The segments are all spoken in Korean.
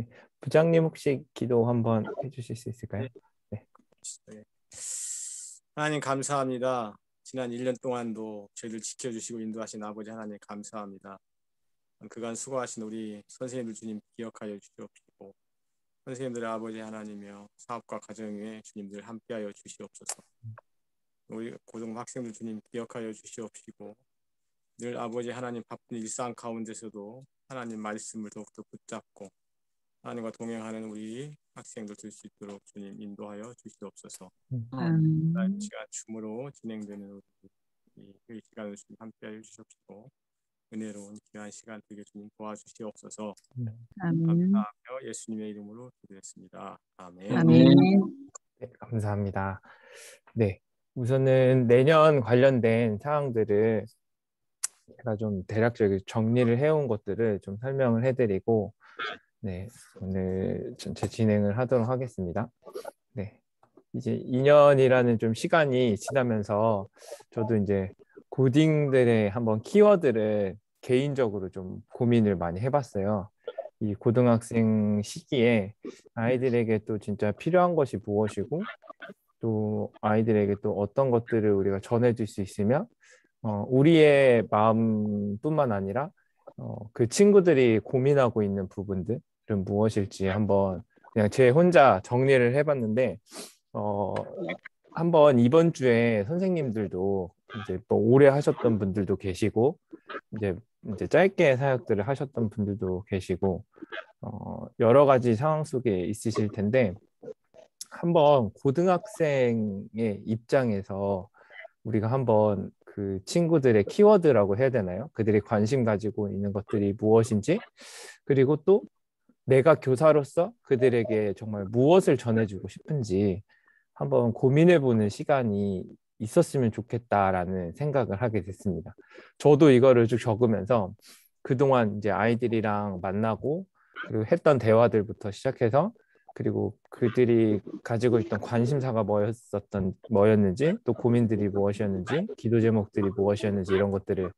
네. 부장님 혹시 기도 한번 해주실 수 있을까요? 네. 네. 하나님 감사합니다. 지난 1년 동안도 저희들 지켜주시고 인도하신 아버지 하나님 감사합니다. 그간 수고하신 우리 선생님들 주님 기억하여 주시옵시고 선생님들의 아버지 하나님이여 사업과 가정에 주님들 함께하여 주시옵소서. 우리 고등 학생들 주님 기억하여 주시옵시고 늘 아버지 하나님 바쁜 일상 가운데서도 하나님 말씀을 더욱더 붙잡고 하나님과 동행하는 우리 학생들 될 수 있도록 주님 인도하여 주시옵소서. 이 시간 줌으로 진행되는 이 시간을 주님 함께하여 주시옵시고 은혜로운 귀한 시간 되게 주님 도와주시옵소서. 감사하며 예수님의 이름으로 기도했습니다. 아멘. 네, 감사합니다. 네, 우선은 내년 관련된 사항들을 제가 좀 대략적으로 정리를 해온 것들을 좀 설명을 해드리고, 네, 오늘 전체 진행을 하도록 하겠습니다. 네, 이제 2년이라는 좀 시간이 지나면서 저도 이제 고딩들의 한번 키워드를 개인적으로 좀 고민을 많이 해봤어요. 이 고등학생 시기에 아이들에게 또 진짜 필요한 것이 무엇이고 또 아이들에게 또 어떤 것들을 우리가 전해줄 수 있으면 우리의 마음뿐만 아니라 그 친구들이 고민하고 있는 부분들은 무엇일지 한번 그냥 제 혼자 정리를 해봤는데 어, 한번 이번 주에 선생님들도 이제 뭐 오래 하셨던 분들도 계시고 이제 짧게 사역들을 하셨던 분들도 계시고 여러 가지 상황 속에 있으실 텐데 한번 고등학생의 입장에서 우리가 한번 그 친구들의 키워드라고 해야 되나요? 그들이 관심 가지고 있는 것들이 무엇인지 그리고 또 내가 교사로서 그들에게 정말 무엇을 전해주고 싶은지 한번 고민해보는 시간이 있었으면 좋겠다라는 생각을 하게 됐습니다. 저도 이거를 쭉 적으면서 그동안 이제 아이들이랑 만나고 그리고 했던 대화들부터 시작해서 그리고 그들이 가지고 있던 관심사가 뭐였는지 또 고민들이 무엇이었는지 기도 제목들이 무엇이었는지 이런 것들을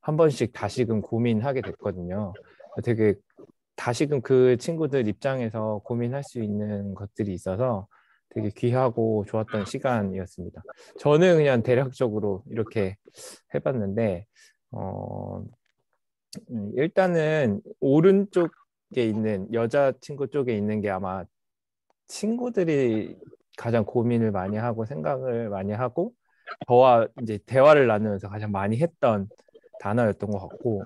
한 번씩 다시금 고민하게 됐거든요. 되게 다시금 그 친구들 입장에서 고민할 수 있는 것들이 있어서 되게 귀하고 좋았던 시간이었습니다. 저는 그냥 대략적으로 이렇게 해봤는데 일단은 오른쪽에 있는 여자친구 쪽에 있는 게 아마 친구들이 가장 고민을 많이 하고 생각을 많이 하고 저와 이제 대화를 나누면서 가장 많이 했던 단어였던 것 같고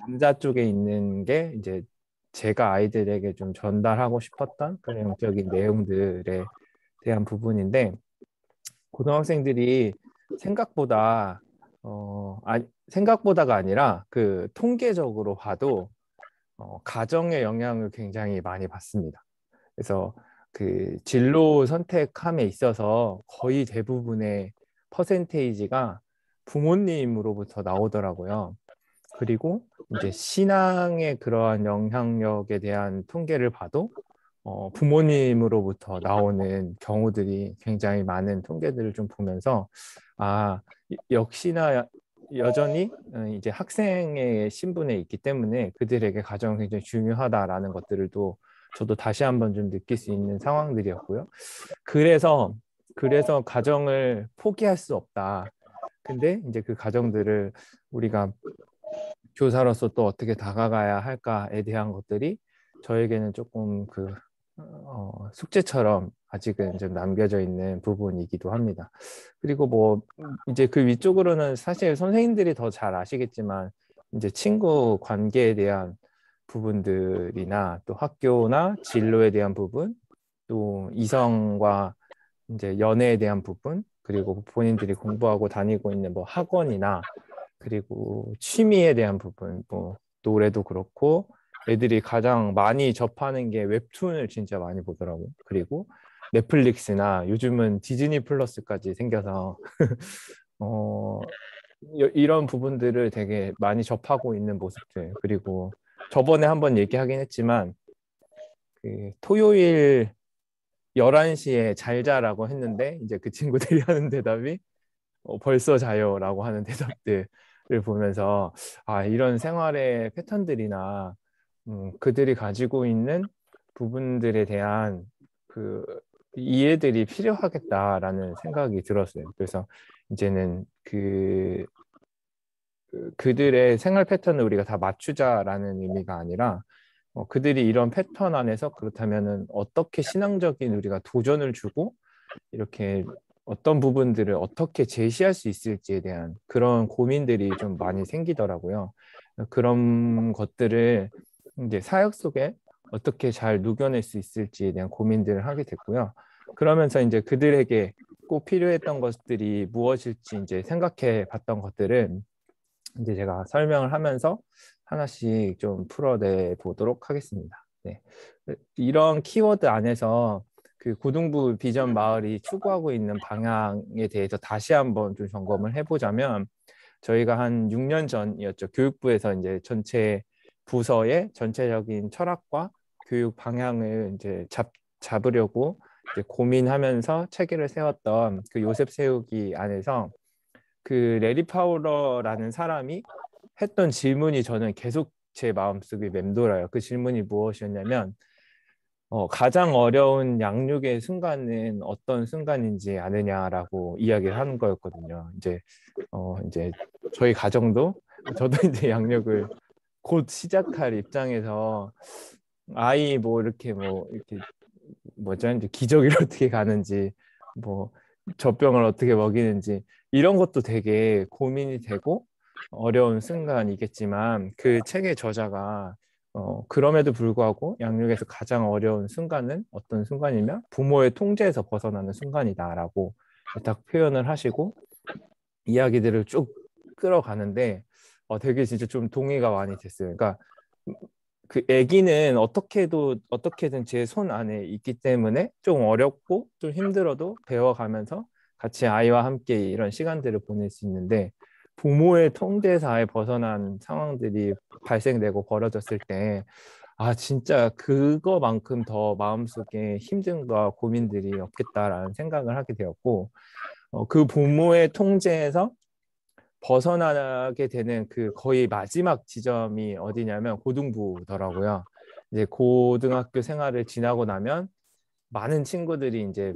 남자 쪽에 있는 게 이제 제가 아이들에게 좀 전달하고 싶었던 그런 영적인 내용들에 대한 부분인데 고등학생들이 생각보다 생각보다가 아니라 그 통계적으로 봐도 가정의 영향을 굉장히 많이 받습니다. 그래서 그 진로 선택함에 있어서 거의 대부분의 퍼센테이지가 부모님으로부터 나오더라고요. 그리고 이제 신앙의 그러한 영향력에 대한 통계를 봐도 부모님으로부터 나오는 경우들이 굉장히 많은 통계들을 좀 보면서 아 역시나 여전히 이제 학생의 신분에 있기 때문에 그들에게 가정은 굉장히 중요하다라는 것들을 또 저도 다시 한번 좀 느낄 수 있는 상황들이었고요. 그래서 가정을 포기할 수 없다. 근데 이제 그 가정들을 우리가 교사로서 또 어떻게 다가가야 할까에 대한 것들이 저에게는 조금 그 숙제처럼 아직은 좀 남겨져 있는 부분이기도 합니다. 그리고 뭐 이제 그 위쪽으로는 사실 선생님들이 더 잘 아시겠지만 이제 친구 관계에 대한 부분들이나 또 학교나 진로에 대한 부분, 또 이성과 이제 연애에 대한 부분, 그리고 본인들이 공부하고 다니고 있는 뭐 학원이나 그리고 취미에 대한 부분, 뭐 노래도 그렇고 애들이 가장 많이 접하는 게 웹툰을 진짜 많이 보더라고요. 그리고 넷플릭스나 요즘은 디즈니 플러스까지 생겨서 어, 이런 부분들을 되게 많이 접하고 있는 모습들. 그리고 저번에 한번 얘기하긴 했지만 그 토요일 11시에 잘 자라고 했는데 이제 그 친구들이 하는 대답이 벌써 자요라고 하는 대답들을 보면서 아 이런 생활의 패턴들이나 그들이 가지고 있는 부분들에 대한 그 이해들이 필요하겠다라는 생각이 들었어요. 그래서 이제는 그들의 생활 패턴을 우리가 다 맞추자라는 의미가 아니라 그들이 이런 패턴 안에서 그렇다면은 어떻게 신앙적인 우리가 도전을 주고 이렇게 어떤 부분들을 어떻게 제시할 수 있을지에 대한 그런 고민들이 좀 많이 생기더라고요. 그런 것들을 이제 사역 속에 어떻게 잘 녹여낼 수 있을지에 대한 고민들을 하게 됐고요. 그러면서 이제 그들에게 꼭 필요했던 것들이 무엇일지 이제 생각해 봤던 것들을 이제 제가 설명을 하면서 하나씩 좀 풀어내 보도록 하겠습니다. 네. 이런 키워드 안에서 그 고등부 비전 마을이 추구하고 있는 방향에 대해서 다시 한번 좀 점검을 해보자면 저희가 한 6년 전이었죠. 교육부에서 이제 전체 부서의 전체적인 철학과 교육 방향을 이제 잡으려고 이제 고민하면서 체계를 세웠던 그 요셉 세우기 안에서 그 레리 파울러라는 사람이 했던 질문이 저는 계속 제 마음속에 맴돌아요. 그 질문이 무엇이었냐면 가장 어려운 양육의 순간은 어떤 순간인지 아느냐라고 이야기를 하는 거였거든요. 이제 저희 가정도 저도 이제 양육을 곧 시작할 입장에서 아이 뭐 이렇게 뭐죠? 이제 기저귀를 어떻게 가는지 뭐 젖병을 어떻게 먹이는지 이런 것도 되게 고민이 되고 어려운 순간이겠지만 그 책의 저자가 그럼에도 불구하고 양육에서 가장 어려운 순간은 어떤 순간이면 부모의 통제에서 벗어나는 순간이다라고 딱 표현을 하시고 이야기들을 쭉 끌어가는데 되게 진짜 좀 동의가 많이 됐어요. 그러니까 그 아기는 어떻게든 제 손 안에 있기 때문에 좀 어렵고 좀 힘들어도 배워가면서 같이 아이와 함께 이런 시간들을 보낼 수 있는데 부모의 통제에서 아예 벗어난 상황들이 발생되고 벌어졌을 때 진짜 그거만큼 더 마음속에 힘듦과 고민들이 없겠다라는 생각을 하게 되었고 그 부모의 통제에서 벗어나게 되는 그 거의 마지막 지점이 어디냐면 고등부더라고요. 이제 고등학교 생활을 지나고 나면 많은 친구들이 이제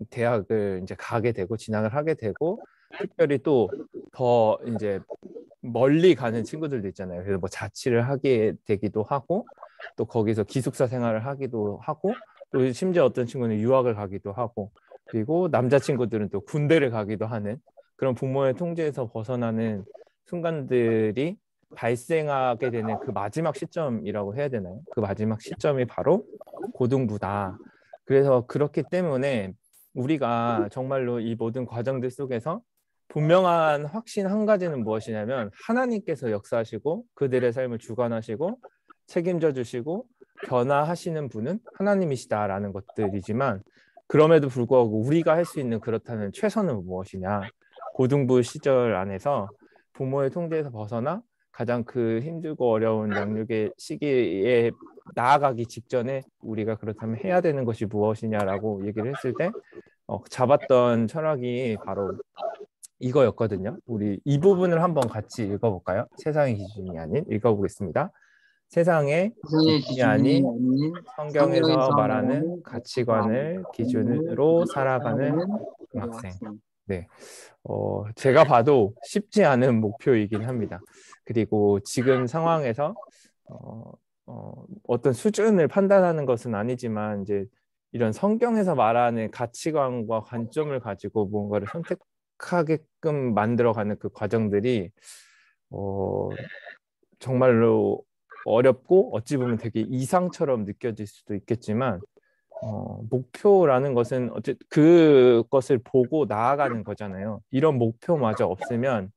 대학을 이제 가게 되고 진학을 하게 되고 특별히 또 더 이제 멀리 가는 친구들도 있잖아요. 그래서 뭐 자취를 하게 되기도 하고 또 거기서 기숙사 생활을 하기도 하고 또 심지어 어떤 친구는 유학을 가기도 하고 그리고 남자친구들은 또 군대를 가기도 하는 그런 부모의 통제에서 벗어나는 순간들이 발생하게 되는 그 마지막 시점이라고 해야 되나요? 그 마지막 시점이 바로 고등부다. 그래서 그렇기 때문에 우리가 정말로 이 모든 과정들 속에서 분명한 확신 한 가지는 무엇이냐면 하나님께서 역사하시고 그들의 삶을 주관하시고 책임져 주시고 변화하시는 분은 하나님이시다라는 것들이지만 그럼에도 불구하고 우리가 할 수 있는 그렇다는 최선은 무엇이냐. 고등부 시절 안에서 부모의 통제에서 벗어나 가장 그 힘들고 어려운 양육의 시기에 나아가기 직전에 우리가 그렇다면 해야 되는 것이 무엇이냐라고 얘기를 했을 때 잡았던 철학이 바로 이거였거든요. 우리 이 부분을 한번 같이 읽어볼까요? 세상의 기준이 아닌 읽어보겠습니다. 세상의 세상의 기준이 기준이 아닌 아닌 성경에서 성경에서 말하는 말하는 가치관을 기준으로 기준으로 살아가는 살아가는 학생. 고등학생. 네, 제가 봐도 쉽지 않은 목표이긴 합니다. 그리고 지금 상황에서 어떤 수준을 판단하는 것은 아니지만 이제 이런 성경에서 말하는 가치관과 관점을 가지고 뭔가를 선택하게끔 만들어가는 그 과정들이 어, 정말로 어렵고 어찌 보면 되게 이상처럼 느껴질 수도 있겠지만 목표라는 것은 그것을 보고 나아가는 거잖아요. 이런 목표마저 없으면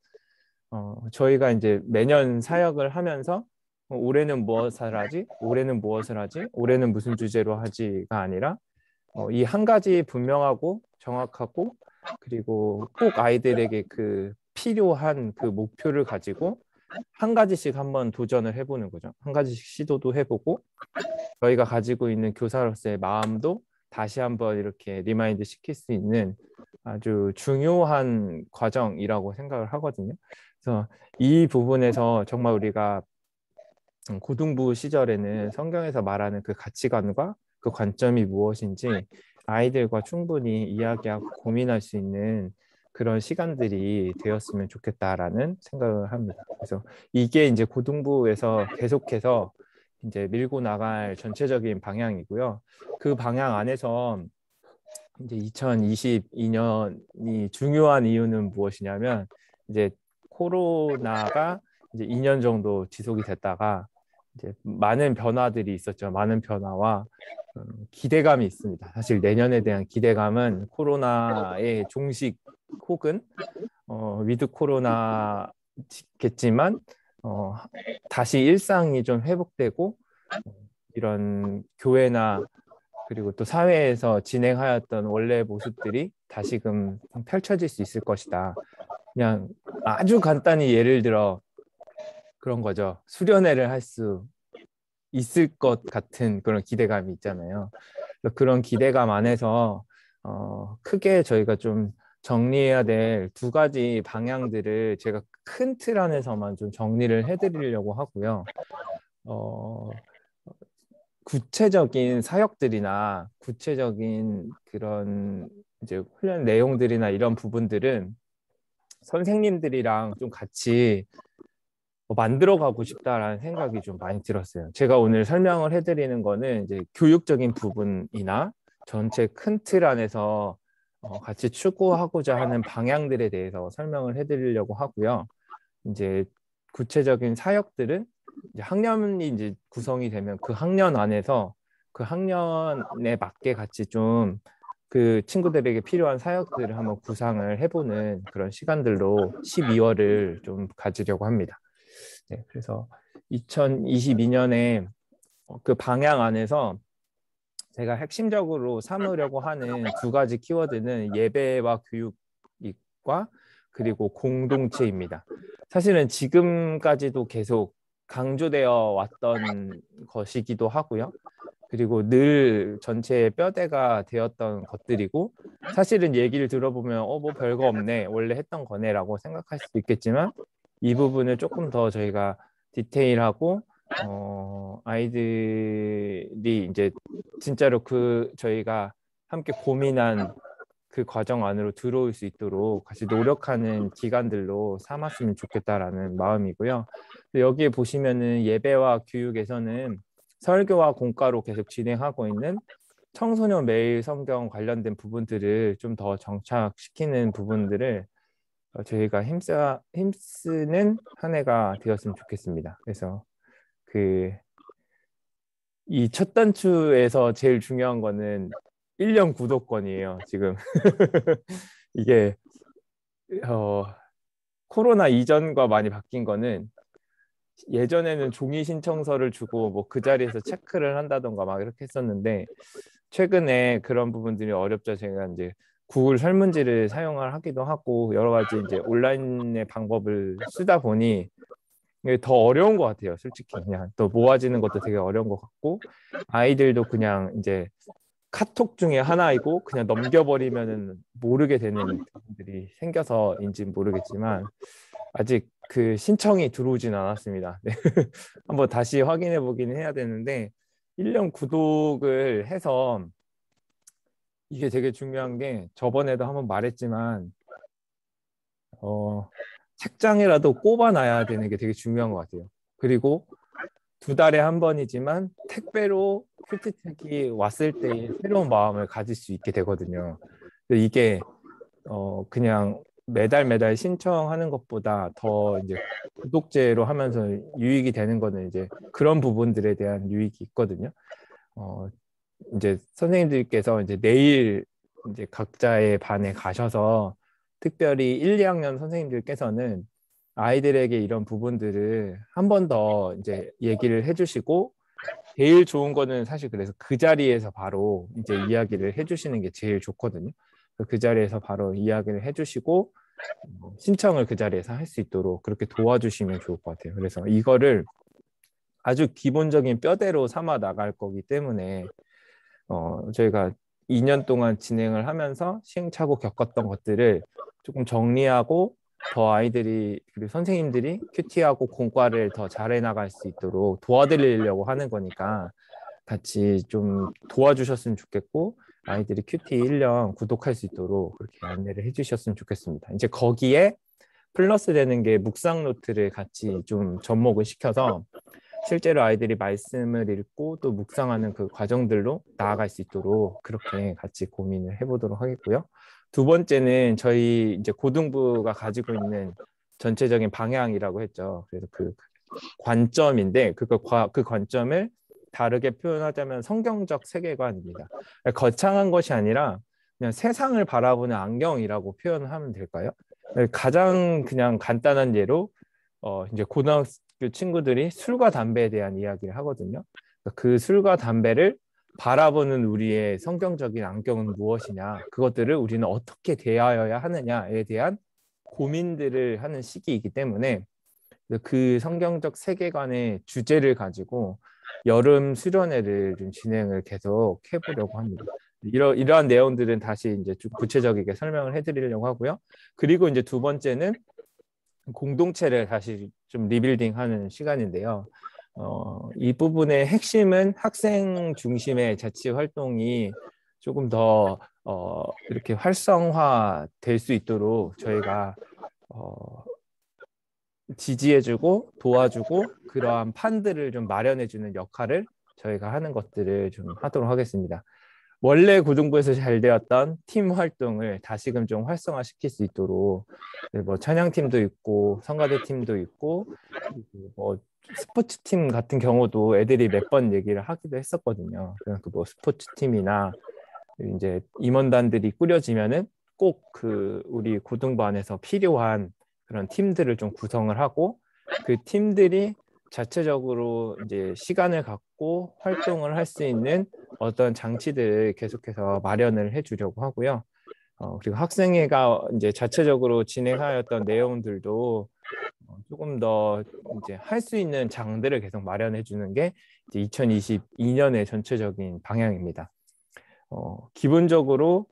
저희가 이제 매년 사역을 하면서 올해는 무엇을 하지? 올해는 무엇을 하지? 올해는 무슨 주제로 하지가 아니라 이 한 가지 분명하고 정확하고 그리고 꼭 아이들에게 그 필요한 그 목표를 가지고 한 가지씩 한번 도전을 해보는 거죠. 한 가지씩 시도도 해보고 저희가 가지고 있는 교사로서의 마음도 다시 한번 이렇게 리마인드 시킬 수 있는 아주 중요한 과정이라고 생각을 하거든요. 그래서 이 부분에서 정말 우리가 고등부 시절에는 성경에서 말하는 그 가치관과 그 관점이 무엇인지 아이들과 충분히 이야기하고 고민할 수 있는 그런 시간들이 되었으면 좋겠다라는 생각을 합니다. 그래서 이게 이제 고등부에서 계속해서 이제 밀고 나갈 전체적인 방향이고요. 그 방향 안에서 이제 2022년이 중요한 이유는 무엇이냐면 이제 코로나가 이제 2년 정도 지속이 됐다가 이제 많은 변화들이 있었죠. 많은 변화와 기대감이 있습니다. 사실 내년에 대한 기대감은 코로나의 종식 혹은 위드 코로나겠지만 어, 다시 일상이 좀 회복되고 이런 교회나 그리고 또 사회에서 진행하였던 원래 모습들이 다시금 펼쳐질 수 있을 것이다. 그냥 아주 간단히 예를 들어 그런 거죠. 수련회를 할 수 있을 것 같은 그런 기대감이 있잖아요. 그런 기대감 안에서 크게 저희가 좀 정리해야 될 두 가지 방향들을 제가 큰 틀 안에서만 좀 정리를 해드리려고 하고요. 어, 구체적인 사역들이나 구체적인 그런 이제 훈련 내용들이나 이런 부분들은 선생님들이랑 좀 같이 만들어가고 싶다라는 생각이 좀 많이 들었어요. 제가 오늘 설명을 해드리는 거는 이제 교육적인 부분이나 전체 큰 틀 안에서 같이 추구하고자 하는 방향들에 대해서 설명을 해드리려고 하고요. 이제 구체적인 사역들은 이제 학년이 이제 구성이 되면 그 학년 안에서 그 학년에 맞게 같이 좀 그 친구들에게 필요한 사역들을 한번 구상을 해보는 그런 시간들로 12월을 좀 가지려고 합니다. 네, 그래서 2022년에 그 방향 안에서 제가 핵심적으로 삼으려고 하는 두 가지 키워드는 예배와 교육과 그리고 공동체입니다. 사실은 지금까지도 계속 강조되어 왔던 것이기도 하고요. 그리고 늘 전체의 뼈대가 되었던 것들이고 사실은 얘기를 들어보면 뭐 별거 없네 원래 했던 거네라고 생각할 수도 있겠지만 이 부분을 조금 더 저희가 디테일하고 아이들이 이제 진짜로 그 저희가 함께 고민한 그 과정 안으로 들어올 수 있도록 같이 노력하는 기간들로 삼았으면 좋겠다라는 마음이고요. 여기에 보시면은 예배와 교육에서는 설교와 공과로 계속 진행하고 있는 청소년 매일 성경 관련된 부분들을 좀 더 정착시키는 부분들을 저희가 힘쓰는 한 해가 되었으면 좋겠습니다. 그래서 그 이 첫 단추에서 제일 중요한 거는 1년 구독권이에요, 지금. 이게 어, 코로나 이전과 많이 바뀐 거는 예전에는 종이 신청서를 주고 뭐 그 자리에서 체크를 한다던가 막 이렇게 했었는데 최근에 그런 부분들이 어렵죠. 제가 이제 구글 설문지를 사용을 하기도 하고 여러 가지 이제 온라인의 방법을 쓰다 보니 이게 더 어려운 것 같아요. 솔직히 그냥 또 모아지는 것도 되게 어려운 것 같고 아이들도 그냥 이제 카톡 중에 하나이고 그냥 넘겨버리면은 모르게 되는 부분들이 생겨서인지 모르겠지만 아직 그 신청이 들어오진 않았습니다. 네. 한번 다시 확인해 보기는 해야 되는데 1년 구독을 해서 이게 되게 중요한 게 저번에도 한번 말했지만 책장이라도 꼽아놔야 되는 게 되게 중요한 것 같아요. 그리고 2달에 한 번이지만 택배로 큐티책이 왔을 때의 새로운 마음을 가질 수 있게 되거든요. 근데 이게 그냥 매달 매달 신청하는 것보다 더 이제 구독제로 하면서 유익이 되는 거는 이제 그런 부분들에 대한 유익이 있거든요. 어, 이제 선생님들께서 이제 내일 이제 각자의 반에 가셔서 특별히 1, 2학년 선생님들께서는 아이들에게 이런 부분들을 한 번 더 이제 얘기를 해주시고 제일 좋은 거는 사실 그래서 그 자리에서 바로 이제 이야기를 해주시는 게 제일 좋거든요. 그 자리에서 바로 이야기를 해주시고 신청을 그 자리에서 할 수 있도록 그렇게 도와주시면 좋을 것 같아요. 그래서 이거를 아주 기본적인 뼈대로 삼아 나갈 거기 때문에 저희가 2년 동안 진행을 하면서 시행착오 겪었던 것들을 조금 정리하고 더 아이들이 그리고 선생님들이 큐티하고 공과를 더 잘해 나갈 수 있도록 도와드리려고 하는 거니까 같이 좀 도와주셨으면 좋겠고 아이들이 큐티 1년 구독할 수 있도록 그렇게 안내를 해주셨으면 좋겠습니다. 이제 거기에 플러스 되는 게 묵상 노트를 같이 좀 접목을 시켜서 실제로 아이들이 말씀을 읽고 또 묵상하는 그 과정들로 나아갈 수 있도록 그렇게 같이 고민을 해보도록 하겠고요. 두 번째는 저희 이제 고등부가 가지고 있는 전체적인 방향이라고 했죠. 그래서 그 관점인데 그 관점을 다르게 표현하자면 성경적 세계관입니다. 거창한 것이 아니라 그냥 세상을 바라보는 안경이라고 표현하면 될까요? 가장 그냥 간단한 예로 이제 고등학교 친구들이 술과 담배에 대한 이야기를 하거든요. 그 술과 담배를 바라보는 우리의 성경적인 안경은 무엇이냐, 그것들을 우리는 어떻게 대하여야 하느냐에 대한 고민들을 하는 시기이기 때문에 그 성경적 세계관의 주제를 가지고 여름 수련회를 좀 진행을 계속 해보려고 합니다. 이러한 내용들은 다시 이제 좀 구체적이게 설명을 해드리려고 하고요. 그리고 이제 두 번째는 공동체를 다시 좀 리빌딩하는 시간인데요. 이 부분의 핵심은 학생 중심의 자치 활동이 조금 더 이렇게 활성화 될 수 있도록 저희가 지지해주고 도와주고 그러한 판들을 좀 마련해주는 역할을 저희가 하는 것들을 좀 하도록 하겠습니다. 원래 고등부에서 잘 되었던 팀 활동을 다시금 좀 활성화시킬 수 있도록 뭐 찬양팀도 있고 성가대 팀도 있고 뭐 스포츠 팀 같은 경우도 애들이 몇 번 얘기를 하기도 했었거든요. 그래서 뭐 스포츠 팀이나 이제 임원단들이 꾸려지면은 꼭 그 우리 고등부 안에서 필요한 그런 팀들을 좀 구성을 하고 그 팀들이 자체적으로 이제 시간을 갖고 활동을 할 수 있는 어떤 장치들을 계속해서 마련을 해주려고 하고요. 그리고 학생회가 이제 자체적으로 진행하였던 내용들도 조금 더 이제 할 수 있는 장들을 계속 마련해 주는 게 이제 2022년의 전체적인 방향입니다. 기본적으로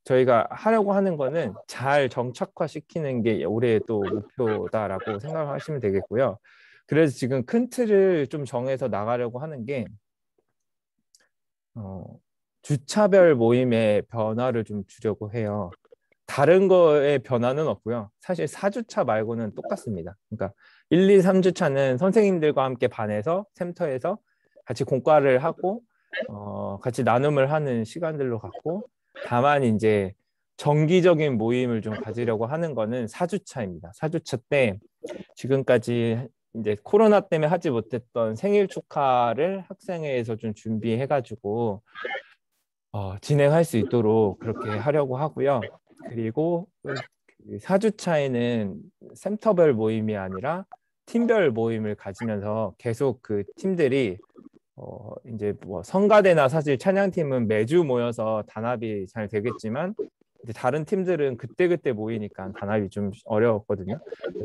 저희가 하려고 하는 거는 잘 정착화시키는 게 올해의 또 목표다라고 생각하시면 되겠고요. 그래서 지금 큰 틀을 좀 정해서 나가려고 하는 게 주차별 모임의 변화를 좀 주려고 해요. 다른 거에 변화는 없고요. 사실 4주차 말고는 똑같습니다. 그러니까 1, 2, 3주차는 선생님들과 함께 반에서 샘터에서 같이 공과를 하고 같이 나눔을 하는 시간들로 갖고 다만 이제 정기적인 모임을 좀 가지려고 하는 거는 4주차입니다. 4주차 때 지금까지 이제 코로나 때문에 하지 못했던 생일 축하를 학생회에서 좀 준비해가지고 진행할 수 있도록 그렇게 하려고 하고요. 그리고 4주차에는 샘터별 모임이 아니라 팀별 모임을 가지면서 계속 그 팀들이 이제 뭐 성가대나 사실 찬양팀은 매주 모여서 단합이 잘 되겠지만 이제 다른 팀들은 그때그때 모이니까 단합이 좀 어려웠거든요.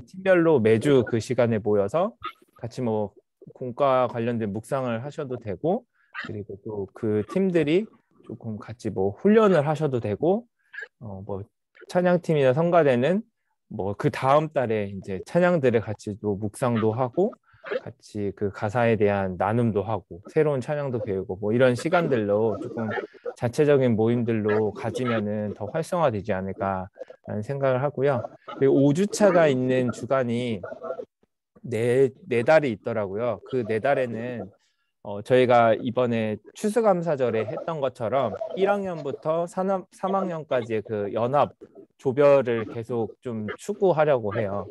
팀별로 매주 그 시간에 모여서 같이 뭐 공과 관련된 묵상을 하셔도 되고 그리고 또 그 팀들이 조금 같이 뭐 훈련을 하셔도 되고 뭐 찬양팀이나 성가대는 뭐 그 다음 달에 이제 찬양들을 같이 또 묵상도 하고 같이 그 가사에 대한 나눔도 하고 새로운 찬양도 배우고 뭐 이런 시간들로 조금 자체적인 모임들로 가지면은 더 활성화되지 않을까라는 생각을 하고요. 그리고 5주차가 있는 주간이 네 달이 있더라고요. 그 네 달에는 저희가 이번에 추수감사절에 했던 것처럼 1학년부터 3학년까지의 그 연합 조별을 계속 좀 추구하려고 해요.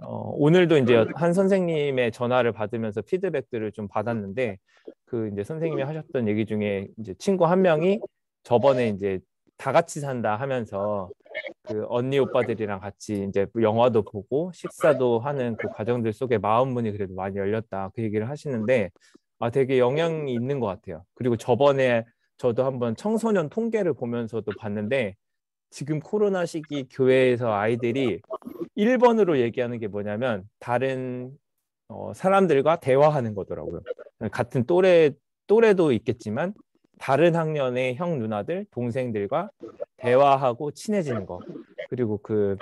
오늘도 이제 한 선생님의 전화를 받으면서 피드백들을 좀 받았는데 그 이제 선생님이 하셨던 얘기 중에 이제 친구 한 명이 저번에 이제 다 같이 산다 하면서 그 언니 오빠들이랑 같이 이제 영화도 보고 식사도 하는 그 과정들 속에 마음 문이 그래도 많이 열렸다 그 얘기를 하시는데 되게 영향이 있는 것 같아요. 그리고 저번에 저도 한번 청소년 통계를 보면서도 봤는데 지금 코로나 시기 교회에서 아이들이 1번으로 얘기하는 게 뭐냐면 다른 사람들과 대화하는 거더라고요. 같은 또래도 있겠지만 다른 학년의 형 누나들, 동생들과 대화하고 친해지는 거. 그리고 그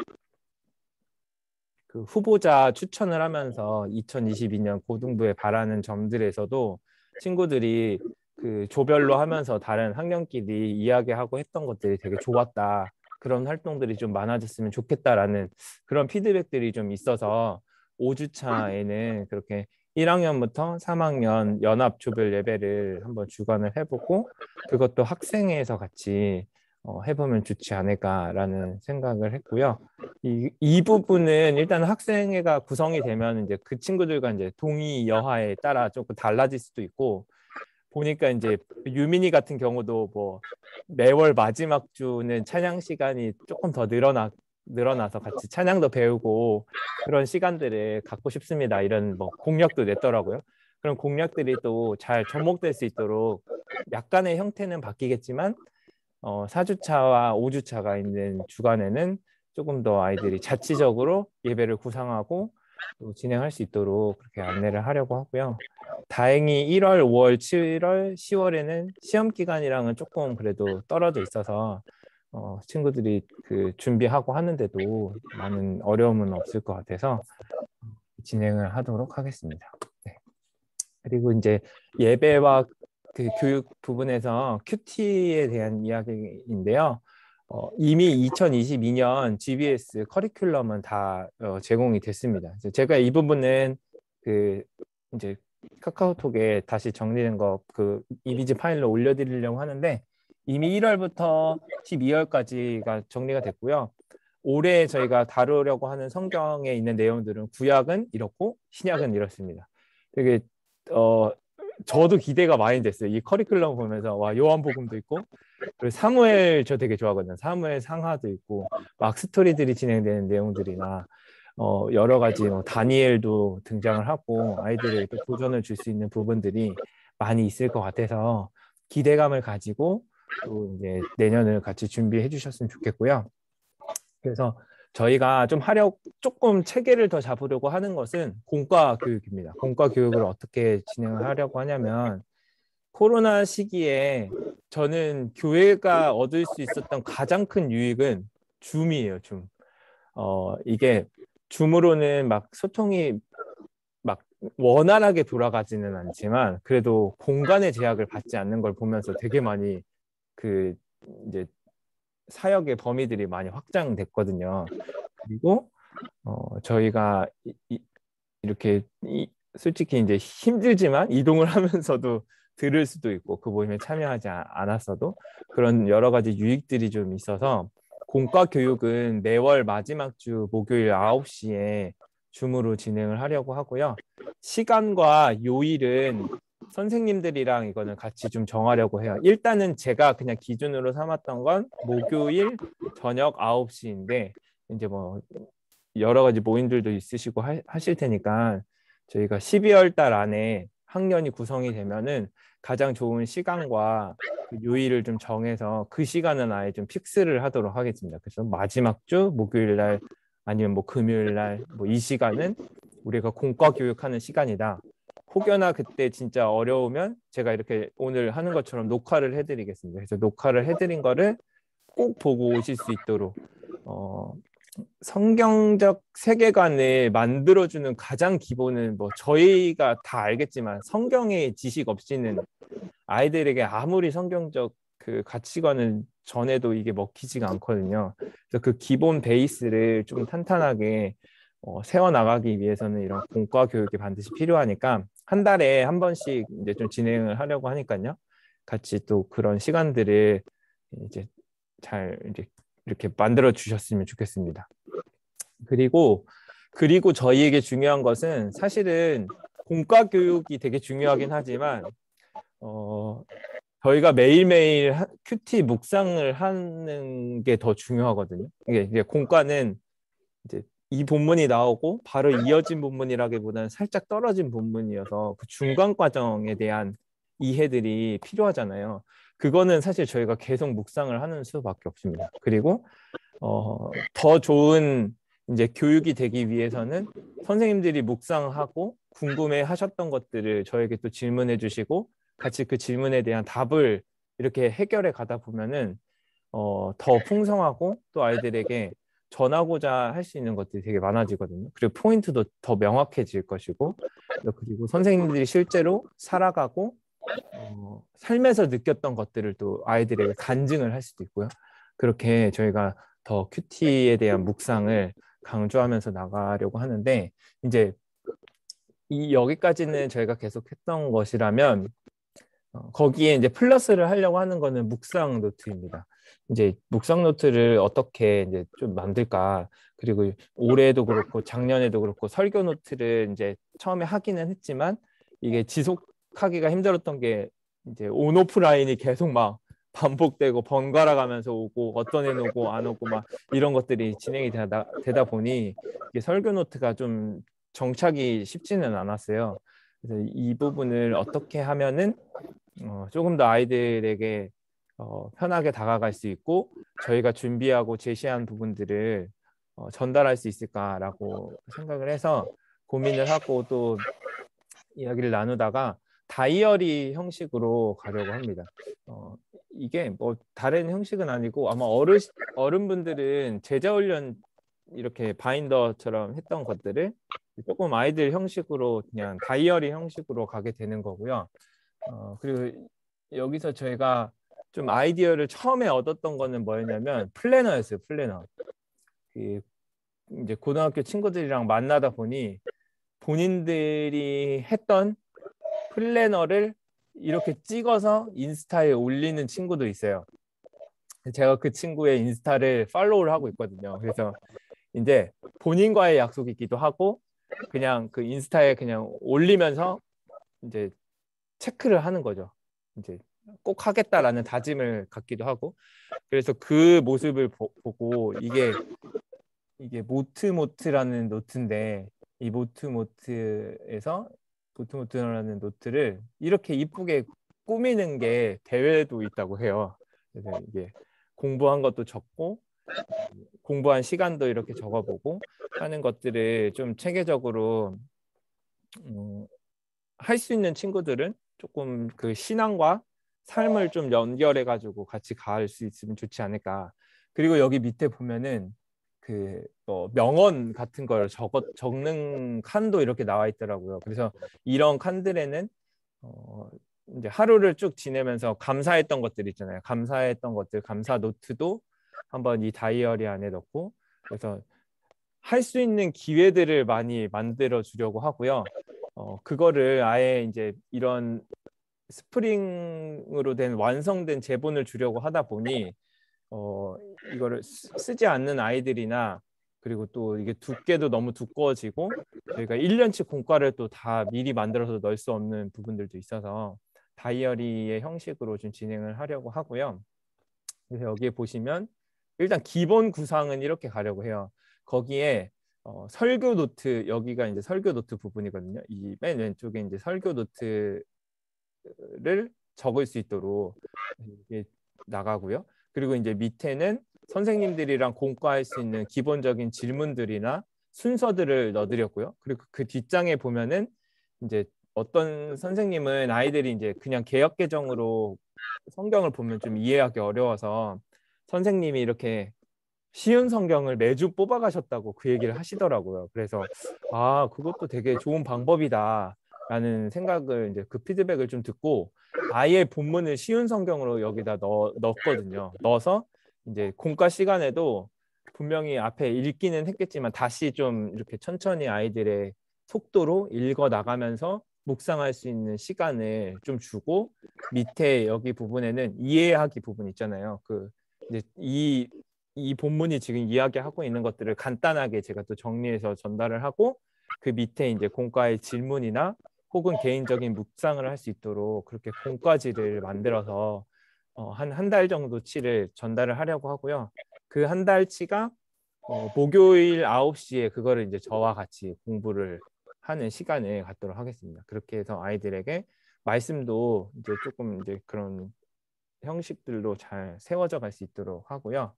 그 후보자 추천을 하면서 2022년 고등부에 바라는 점들에서도 친구들이 그 조별로 하면서 다른 학년끼리 이야기하고 했던 것들이 되게 좋았다. 그런 활동들이 좀 많아졌으면 좋겠다라는 그런 피드백들이 좀 있어서 5주차에는 그렇게 1학년부터 3학년 연합 조별 예배를 한번 주관을 해보고 그것도 학생회에서 같이 해보면 좋지 않을까라는 생각을 했고요. 이 부분은 일단 학생회가 구성이 되면 이제 그 친구들과 이제 동의 여하에 따라 조금 달라질 수도 있고 보니까 이제 유민이 같은 경우도 뭐 매월 마지막 주는 찬양 시간이 조금 더 늘어나서 같이 찬양도 배우고 그런 시간들을 갖고 싶습니다. 이런 뭐 공약도 냈더라고요. 그런 공약들이 또 잘 접목될 수 있도록 약간의 형태는 바뀌겠지만 4주차와 5주차가 있는 주간에는 조금 더 아이들이 자치적으로 예배를 구상하고 또 진행할 수 있도록 그렇게 안내를 하려고 하고요. 다행히 1월, 5월, 7월, 10월에는 시험 기간이랑은 조금 그래도 떨어져 있어서 친구들이 그 준비하고 하는데도 많은 어려움은 없을 것 같아서 진행을 하도록 하겠습니다. 네. 그리고 이제 예배와 그 교육 부분에서 큐티에 대한 이야기인데요. 이미 2022년 GBS 커리큘럼은 다 제공이 됐습니다. 제가 이 부분은 그 이제 카카오톡에 다시 정리된 거 그 이미지 파일로 올려드리려고 하는데 이미 1월부터 12월까지가 정리가 됐고요. 올해 저희가 다루려고 하는 성경에 있는 내용들은 구약은 이렇고 신약은 이렇습니다. 되게 어 저도 기대가 많이 됐어요. 이 커리큘럼 보면서 와 요한복음도 있고 그리고 사무엘 저 되게 좋아하거든요. 사무엘 상하도 있고 막 스토리들이 진행되는 내용들이나 여러 가지 뭐 다니엘도 등장을 하고 아이들에게 또 도전을 줄 수 있는 부분들이 많이 있을 것 같아서 기대감을 가지고 또 이제 내년을 같이 준비해 주셨으면 좋겠고요. 그래서 저희가 좀 조금 체계를 더 잡으려고 하는 것은 공과 교육입니다. 공과 교육을 어떻게 진행을 하려고 하냐면 코로나 시기에 저는 교회가 얻을 수 있었던 가장 큰 유익은 줌이에요, 줌. 이게 줌으로는 막 소통이 막 원활하게 돌아가지는 않지만 그래도 공간의 제약을 받지 않는 걸 보면서 되게 많이 그 이제 사역의 범위들이 많이 확장됐거든요. 그리고 저희가 이렇게 솔직히 이제 힘들지만 이동을 하면서도 들을 수도 있고 그 모임에 참여하지 않았어도 그런 여러 가지 유익들이 좀 있어서 공과 교육은 매월 마지막 주 목요일 9시에 줌으로 진행을 하려고 하고요. 시간과 요일은 선생님들이랑 이거는 같이 좀 정하려고 해요. 일단은 제가 그냥 기준으로 삼았던 건 목요일 저녁 9시인데 이제 뭐 여러 가지 모임들도 있으시고 하실 테니까 저희가 12월 달 안에 학년이 구성이 되면은 가장 좋은 시간과 그 요일을 좀 정해서 그 시간은 아예 좀 픽스를 하도록 하겠습니다. 그래서 마지막 주 목요일 날 아니면 뭐 금요일 날 뭐 이 시간은 우리가 공과 교육하는 시간이다. 혹여나 그때 진짜 어려우면 제가 이렇게 오늘 하는 것처럼 녹화를 해드리겠습니다. 그래서 녹화를 해드린 거를 꼭 보고 오실 수 있도록 성경적 세계관을 만들어주는 가장 기본은 뭐 저희가 다 알겠지만 성경의 지식 없이는 아이들에게 아무리 성경적 그 가치관을 전해도 이게 먹히지가 않거든요. 그래서 그 기본 베이스를 좀 탄탄하게 세워나가기 위해서는 이런 공과 교육이 반드시 필요하니까 한 달에 한 번씩 이제 좀 진행을 하려고 하니까요. 같이 또 그런 시간들을 이제 잘 이제 이렇게 만들어 주셨으면 좋겠습니다. 그리고 저희에게 중요한 것은 사실은 공과 교육이 되게 중요하긴 하지만 저희가 매일매일 큐티 묵상을 하는 게 더 중요하거든요. 이게 공과는 이제 이 본문이 나오고 바로 이어진 본문이라기보다는 살짝 떨어진 본문이어서 그 중간 과정에 대한 이해들이 필요하잖아요. 그거는 사실 저희가 계속 묵상을 하는 수밖에 없습니다. 그리고 더 좋은 이제 교육이 되기 위해서는 선생님들이 묵상하고 궁금해 하셨던 것들을 저에게 또 질문해 주시고 같이 그 질문에 대한 답을 이렇게 해결해 가다 보면은 더 풍성하고 또 아이들에게 전하고자 할 수 있는 것들이 되게 많아지거든요. 그리고 포인트도 더 명확해질 것이고, 그리고 선생님들이 실제로 살아가고 삶에서 느꼈던 것들을 또 아이들에게 간증을 할 수도 있고요. 그렇게 저희가 더 큐티에 대한 묵상을 강조하면서 나가려고 하는데, 이제 이 여기까지는 저희가 계속 했던 것이라면 거기에 이제 플러스를 하려고 하는 거는 묵상 노트입니다. 이제 묵상 노트를 어떻게 이제 좀 만들까? 그리고 올해도 그렇고 작년에도 그렇고 설교 노트를 이제 처음에 하기는 했지만 이게 지속하기가 힘들었던 게 이제 온오프라인이 계속 막 반복되고 번갈아 가면서 오고 어떤 애는 오고 안 오고 막 이런 것들이 진행이 되다 보니 이게 설교 노트가 좀 정착이 쉽지는 않았어요. 그래서 이 부분을 어떻게 하면은 조금 더 아이들에게 편하게 다가갈 수 있고 저희가 준비하고 제시한 부분들을 전달할 수 있을까라고 생각을 해서 고민을 하고 또 이야기를 나누다가 다이어리 형식으로 가려고 합니다. 이게 뭐 다른 형식은 아니고 아마 어른분들은 제자훈련 이렇게 바인더처럼 했던 것들을 조금 아이들 형식으로 그냥 다이어리 형식으로 가게 되는 거고요. 그리고 여기서 저희가 좀 아이디어를 처음에 얻었던 거는 뭐였냐면 플래너였어요. 플래너. 그 이제 고등학교 친구들이랑 만나다 보니 본인들이 했던 플래너를 이렇게 찍어서 인스타에 올리는 친구도 있어요. 제가 그 친구의 인스타를 팔로우를 하고 있거든요. 그래서 이제 본인과의 약속이기도 하고 그냥 그 인스타에 그냥 올리면서 이제 체크를 하는 거죠. 이제 꼭 하겠다라는 다짐을 갖기도 하고 그래서 그 모습을 보고 이게 모트모트라는 노트인데 이 모트모트라는 노트를 이렇게 이쁘게 꾸미는 게 대회도 있다고 해요. 그래서 이게 공부한 것도 적고 공부한 시간도 이렇게 적어보고 하는 것들을 좀 체계적으로 할 수 있는 친구들은 조금 그 신앙과 삶을 좀 연결해 가지고 같이 갈 수 있으면 좋지 않을까. 그리고 여기 밑에 보면은 그 명언 같은 걸 적는 칸도 이렇게 나와 있더라고요. 그래서 이런 칸들에는 이제 하루를 쭉 지내면서 감사했던 것들 있잖아요. 감사했던 것들, 감사 노트도 한번 이 다이어리 안에 넣고 그래서 할 수 있는 기회들을 많이 만들어 주려고 하고요. 그거를 아예 이제 이런 스프링으로 된 완성된 제본을 주려고 하다 보니 이거를 쓰지 않는 아이들이나 그리고 또 이게 두께도 너무 두꺼워지고 저희가 1년치 공과를 또 다 미리 만들어서 넣을 수 없는 부분들도 있어서 다이어리의 형식으로 좀 진행을 하려고 하고요. 그래서 여기에 보시면 일단 기본 구상은 이렇게 가려고 해요. 거기에 설교 노트 여기가 이제 설교 노트 부분이거든요. 이 맨 왼쪽에 이제 설교 노트를 적을 수 있도록 이렇게 나가고요. 그리고 이제 밑에는 선생님들이랑 공과할 수 있는 기본적인 질문들이나 순서들을 넣어드렸고요. 그리고 그 뒷장에 보면은 이제 어떤 선생님은 아이들이 이제 그냥 개역 개정으로 성경을 보면 좀 이해하기 어려워서 선생님이 이렇게 쉬운 성경을 매주 뽑아가셨다고 그 얘기를 하시더라고요. 그래서 그것도 되게 좋은 방법이다라는 생각을 이제 그 피드백을 좀 듣고 아예 본문을 쉬운 성경으로 여기다 넣었거든요. 넣어서 이제 공과 시간에도 분명히 앞에 읽기는 했겠지만 다시 좀 이렇게 천천히 아이들의 속도로 읽어 나가면서 묵상할 수 있는 시간을 좀 주고 밑에 여기 부분에는 이해하기 부분 있잖아요. 그 이제 이 본문이 지금 이야기하고 있는 것들을 간단하게 제가 또 정리해서 전달을 하고 그 밑에 이제 공과의 질문이나 혹은 개인적인 묵상을 할 수 있도록 그렇게 공과지를 만들어서 한 달 정도치를 전달을 하려고 하고요. 그 한 달치가 목요일 9시에 그거를 이제 저와 같이 공부를 하는 시간을 갖도록 하겠습니다. 그렇게 해서 아이들에게 말씀도 이제 조금 이제 그런 형식들로 잘 세워져 갈 수 있도록 하고요.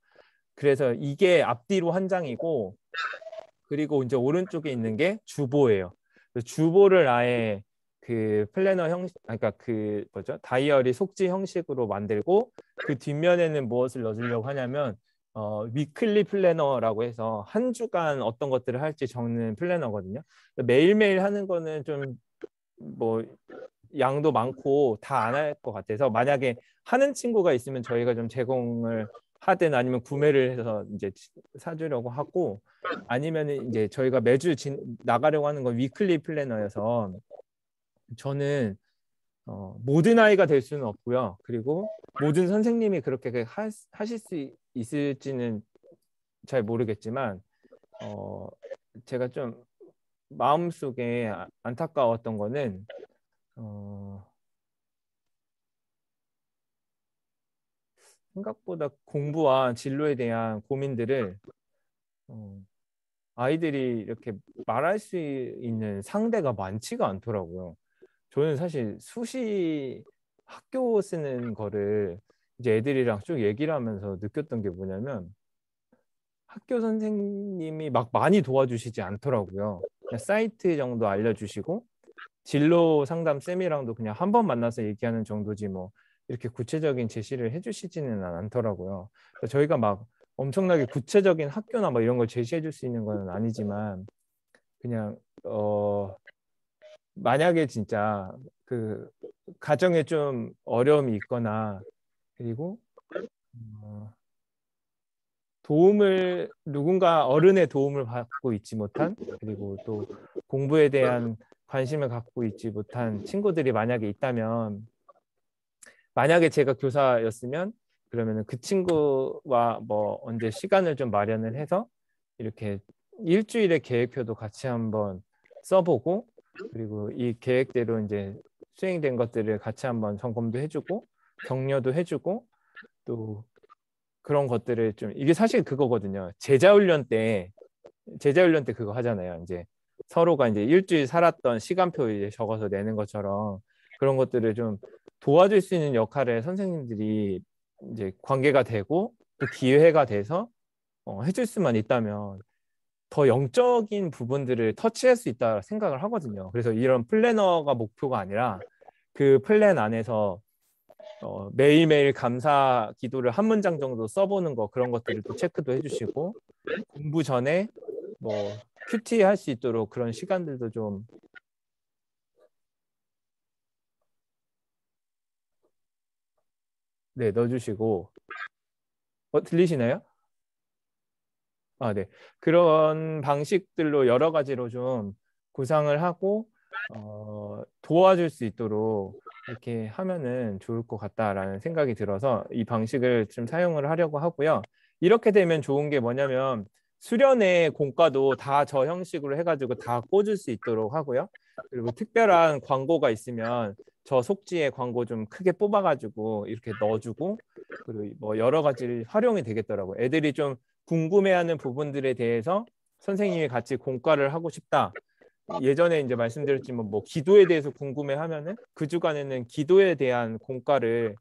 그래서 이게 앞뒤로 한 장이고 그리고 이제 오른쪽에 있는 게 주보예요. 주보를 아예 그 플래너 형식, 그러니까 그 뭐죠? 다이어리 속지 형식으로 만들고 그 뒷면에는 무엇을 넣어주려고 하냐면 위클리 플래너라고 해서 한 주간 어떤 것들을 할지 적는 플래너거든요. 매일매일 하는 거는 좀 뭐 양도 많고 다 안 할 것 같아서 만약에 하는 친구가 있으면 저희가 좀 제공을 하든 아니면 구매를 해서 이제 사주려고 하고 아니면 이제 저희가 매주 나가려고 하는 건 위클리 플래너여서 저는 모든 아이가 될 수는 없고요. 그리고 모든 선생님이 그렇게 하실 수 있을지는 잘 모르겠지만 제가 좀 마음속에 안타까웠던 거는 생각보다 공부와 진로에 대한 고민들을 어, 아이들이 이렇게 말할 수 있는 상대가 많지가 않더라고요. 저는 사실 수시 학교 쓰는 거를 이제 애들이랑 쭉 얘기를 하면서 느꼈던 게 뭐냐면 학교 선생님이 막 많이 도와주시지 않더라고요. 그냥 사이트 정도 알려주시고 진로 상담 쌤이랑도 그냥 한 번 만나서 얘기하는 정도지 뭐 이렇게 구체적인 제시를 해주시지는 않더라고요. 저희가 막 엄청나게 구체적인 학교나 뭐 이런 걸 제시해 줄 수 있는 건 아니지만 그냥 만약에 진짜 그 가정에 좀 어려움이 있거나 그리고 어, 도움을 누군가 어른의 도움을 받고 있지 못한 그리고 또 공부에 대한 관심을 갖고 있지 못한 친구들이 만약에 있다면 만약에 제가 교사였으면 그러면은 그 친구와 뭐 언제 시간을 좀 마련을 해서 이렇게 일주일의 계획표도 같이 한번 써보고 그리고 이 계획대로 이제 수행된 것들을 같이 한번 점검도 해주고 격려도 해주고 또 그런 것들을 좀 이게 사실 그거거든요. 제자 훈련 때 그거 하잖아요. 이제 서로가 이제 일주일 살았던 시간표 이제 적어서 내는 것처럼 그런 것들을 좀 도와줄 수 있는 역할을 선생님들이 이제 관계가 되고 또 기회가 돼서 해줄 수만 있다면 더 영적인 부분들을 터치할 수 있다 생각을 하거든요. 그래서 이런 플래너가 목표가 아니라 그 플랜 안에서 매일매일 감사 기도를 한 문장 정도 써보는 거 그런 것들을 또 체크도 해주시고 공부 전에 뭐 큐티 할 수 있도록 그런 시간들도 좀 네, 넣어주시고 들리시나요? 아, 네. 그런 방식들로 여러 가지로 좀 구상을 하고 도와줄 수 있도록 이렇게 하면은 좋을 것 같다라는 생각이 들어서 이 방식을 좀 사용을 하려고 하고요. 이렇게 되면 좋은 게 뭐냐면 수련의 공과도 다 저 형식으로 해가지고 다 꽂을 수 있도록 하고요. 그리고 특별한 광고가 있으면 저 속지에 광고 좀 크게 뽑아가지고 이렇게 넣어주고 그리고 뭐 여러 가지 활용이 되겠더라고요. 애들이 좀 궁금해하는 부분들에 대해서 선생님이 같이 공과를 하고 싶다. 예전에 이제 말씀드렸지만 뭐 기도에 대해서 궁금해하면은 그 주간에는 기도에 대한 공과를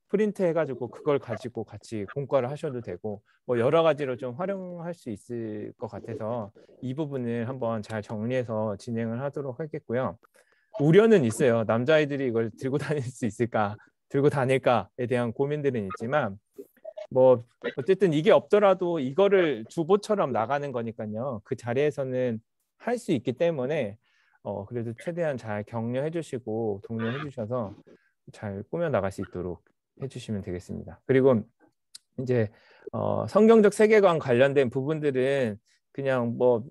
프린트 해가지고 그걸 가지고 같이 공과를 하셔도 되고 뭐 여러 가지로 좀 활용할 수 있을 것 같아서 이 부분을 한번 잘 정리해서 진행을 하도록 하겠고요. 우려는 있어요. 남자아이들이 이걸 들고 다닐 수 있을까, 들고 다닐까에 대한 고민들은 있지만 뭐 어쨌든 이게 없더라도 이거를 주보처럼 나가는 거니까요. 그 자리에서는 할 수 있기 때문에 그래도 최대한 잘 격려해 주시고 독려해 주셔서 잘 꾸며 나갈 수 있도록 해 주시면 되겠습니다. 그리고 이제 성경적 세계관 관련된 부분들은 그냥 뭐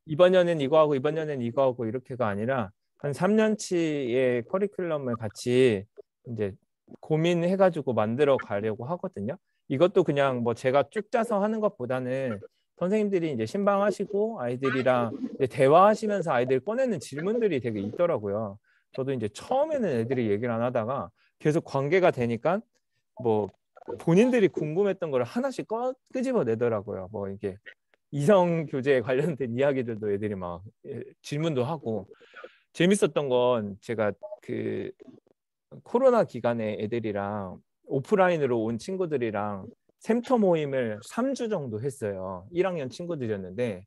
이번 년엔 이거 하고 이번 년엔 이거 하고 이렇게가 아니라 한 3년치의 커리큘럼을 같이 이제 고민해가지고 만들어 가려고 하거든요. 이것도 그냥 뭐 제가 쭉 짜서 하는 것보다는 선생님들이 이제 신방하시고 아이들이랑 이제 대화하시면서 아이들이 꺼내는 질문들이 되게 있더라고요. 저도 이제 처음에는 애들이 얘기를 안 하다가 계속 관계가 되니까 뭐 본인들이 궁금했던 걸 하나씩 끄집어 내더라고요. 뭐 이게 이성 교제에 관련된 이야기들도 애들이 막 질문도 하고 재밌었던 건 제가 그 코로나 기간에 애들이랑 오프라인으로 온 친구들이랑 샘터 모임을 3주 정도 했어요. 1학년 친구들이었는데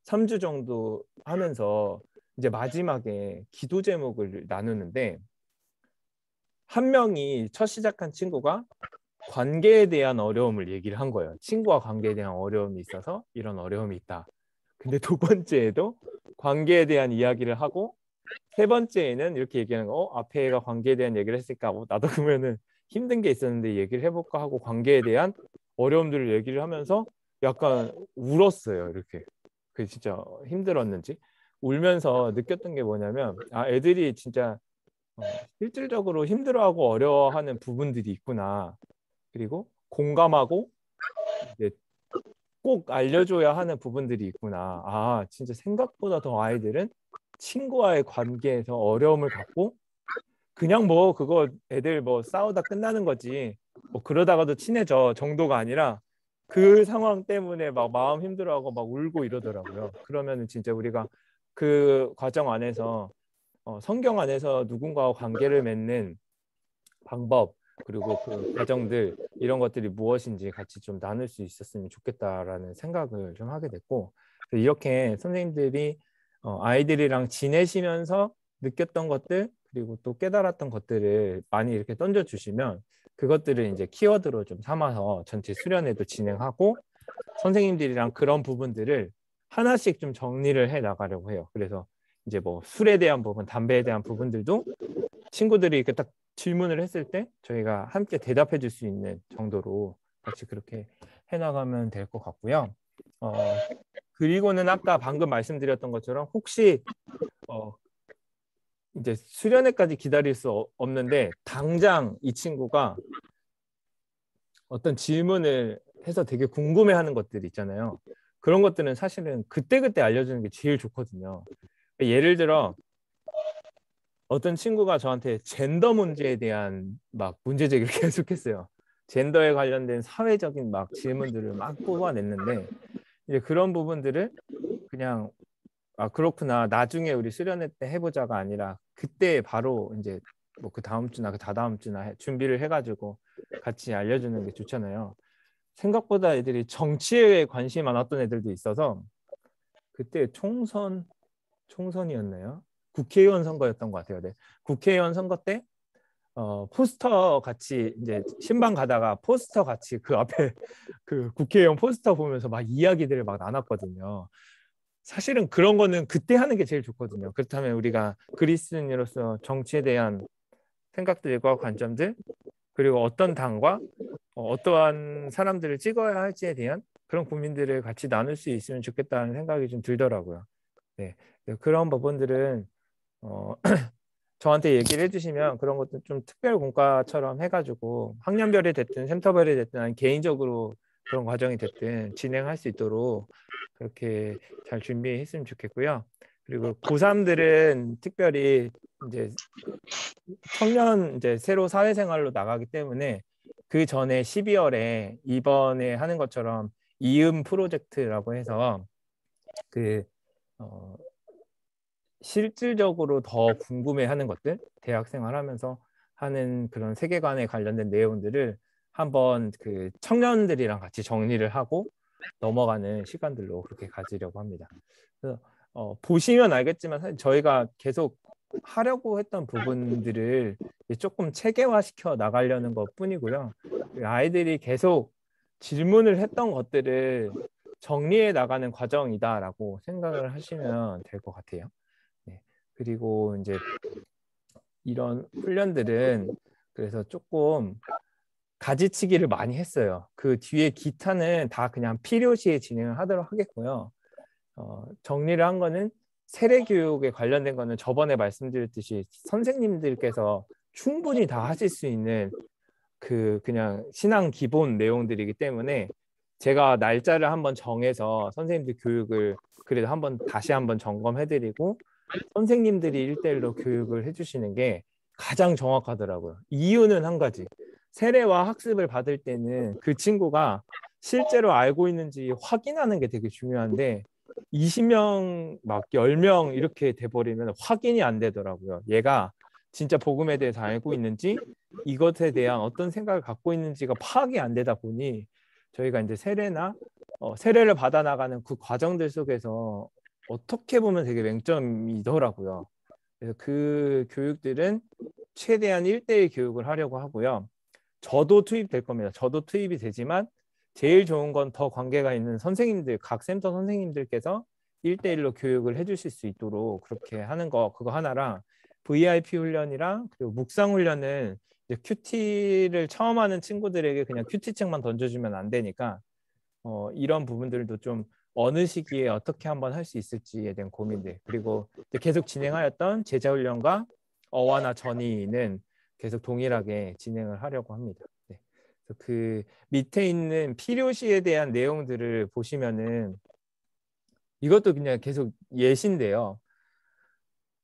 3주 정도 하면서 이제 마지막에 기도 제목을 나누는데 한 명이 첫 시작한 친구가 관계에 대한 어려움을 얘기를 한 거예요. 친구와 관계에 대한 어려움이 있어서 이런 어려움이 있다. 근데 두 번째에도 관계에 대한 이야기를 하고 세 번째에는 이렇게 얘기하는 거. 앞에 애가 관계에 대한 얘기를 했으니까 나도 그러면은 힘든 게 있었는데 얘기를 해볼까 하고 관계에 대한 어려움들을 얘기를 하면서 약간 울었어요. 이렇게. 그 진짜 힘들었는지 울면서 느꼈던 게 뭐냐면 애들이 진짜 실질적으로 힘들어하고 어려워하는 부분들이 있구나. 그리고 공감하고 이제 꼭 알려줘야 하는 부분들이 있구나. 진짜 생각보다 더 아이들은 친구와의 관계에서 어려움을 갖고 그냥 뭐 그거 애들 뭐 싸우다 끝나는 거지. 뭐 그러다가도 친해져 정도가 아니라 그 상황 때문에 막 마음 힘들어하고 막 울고 이러더라고요. 그러면은 진짜 우리가 그 과정 안에서 성경 안에서 누군가와 관계를 맺는 방법 그리고 그 과정들 이런 것들이 무엇인지 같이 좀 나눌 수 있었으면 좋겠다라는 생각을 좀 하게 됐고 이렇게 선생님들이 아이들이랑 지내시면서 느꼈던 것들 그리고 또 깨달았던 것들을 많이 이렇게 던져주시면 그것들을 이제 키워드로 좀 삼아서 전체 수련회도 진행하고 선생님들이랑 그런 부분들을 하나씩 좀 정리를 해 나가려고 해요. 그래서 이제 뭐 술에 대한 부분, 담배에 대한 부분들도 친구들이 이렇게 딱 질문을 했을 때 저희가 함께 대답해 줄 수 있는 정도로 같이 그렇게 해나가면 될 것 같고요. 그리고는 아까 방금 말씀드렸던 것처럼 혹시 이제 수련회까지 기다릴 수 없는데 당장 이 친구가 어떤 질문을 해서 되게 궁금해하는 것들 있잖아요. 그런 것들은 사실은 그때그때 알려주는 게 제일 좋거든요. 예를 들어 어떤 친구가 저한테 젠더 문제에 대한 막 문제 제기를 계속했어요. 젠더에 관련된 사회적인 막 질문들을 막 뽑아냈는데 이제 그런 부분들을 그냥 그렇구나 나중에 우리 수련회 때 해보자가 아니라 그때 바로 이제 뭐 그 다음 주나 그 다다음 주나 준비를 해가지고 같이 알려주는 게 좋잖아요. 생각보다 애들이 정치에 관심이 많았던 애들도 있어서 그때 총선이었나요? 국회의원 선거였던 것 같아요. 네. 국회의원 선거 때 포스터 같이 이제 신방 가다가 포스터 같이 그 앞에 그 국회의원 포스터 보면서 막 이야기들을 막 나눴거든요. 사실은 그런 거는 그때 하는 게 제일 좋거든요. 그렇다면 우리가 그리스인으로서 정치에 대한 생각들과 관점들 그리고 어떤 당과 어떠한 사람들을 찍어야 할지에 대한 그런 고민들을 같이 나눌 수 있으면 좋겠다는 생각이 좀 들더라고요. 네, 그런 부분들은 어, 저한테 얘기를 해주시면 그런 것도 좀 특별 공과처럼 해가지고 학년별이 됐든 센터별이 됐든 아니 개인적으로 그런 과정이 됐든 진행할 수 있도록 그렇게 잘 준비했으면 좋겠고요. 그리고 고3들은 특별히 이제 청년 이제 새로 사회생활로 나가기 때문에 그 전에 12월에 이번에 하는 것처럼 이음 프로젝트라고 해서 그 어, 실질적으로 더 궁금해하는 것들 대학 생활하면서 하는 그런 세계관에 관련된 내용들을 한번 그 청년들이랑 같이 정리를 하고 넘어가는 시간들로 그렇게 가지려고 합니다. 그래서 보시면 알겠지만 사실 저희가 계속 하려고 했던 부분들을 조금 체계화시켜 나가려는 것 뿐이고요. 아이들이 계속 질문을 했던 것들을 정리해 나가는 과정이다라고 생각을 하시면 될 것 같아요. 네. 그리고 이제 이런 훈련들은 그래서 조금 가지치기를 많이 했어요. 그 뒤에 기타는 다 그냥 필요시에 진행을 하도록 하겠고요. 정리를 한 거는 세례 교육에 관련된 거는 저번에 말씀드렸듯이 선생님들께서 충분히 다 하실 수 있는 그냥 신앙 기본 내용들이기 때문에 제가 날짜를 한번 정해서 선생님들 교육을 그래도 다시 한번 점검해드리고 선생님들이 일대일로 교육을 해주시는 게 가장 정확하더라고요. 이유는 한 가지. 세례와 학습을 받을 때는 그 친구가 실제로 알고 있는지 확인하는 게 되게 중요한데 20명 막 10명 이렇게 돼버리면 확인이 안 되더라고요. 얘가 진짜 복음에 대해서 알고 있는지 이것에 대한 어떤 생각을 갖고 있는지가 파악이 안 되다 보니 저희가 이제 세례를 받아 나가는 그 과정들 속에서 어떻게 보면 되게 맹점이더라고요. 그래서 그 교육들은 최대한 1대1 교육을 하려고 하고요. 저도 투입될 겁니다. 저도 투입이 되지만 제일 좋은 건 더 관계가 있는 선생님들, 각 센터 선생님들께서 1대1로 교육을 해주실 수 있도록 그렇게 하는 거, 그거 하나랑 VIP 훈련이랑 그리고 묵상 훈련은 이제 큐티를 처음 하는 친구들에게 그냥 큐티 책만 던져주면 안 되니까 이런 부분들도 좀 어느 시기에 어떻게 한번 할 수 있을지에 대한 고민들, 그리고 이제 계속 진행하였던 제자 훈련과 어와나 전이는 계속 동일하게 진행을 하려고 합니다. 네. 그래서 그 밑에 있는 필요시에 대한 내용들을 보시면은 이것도 그냥 계속 예시인데요.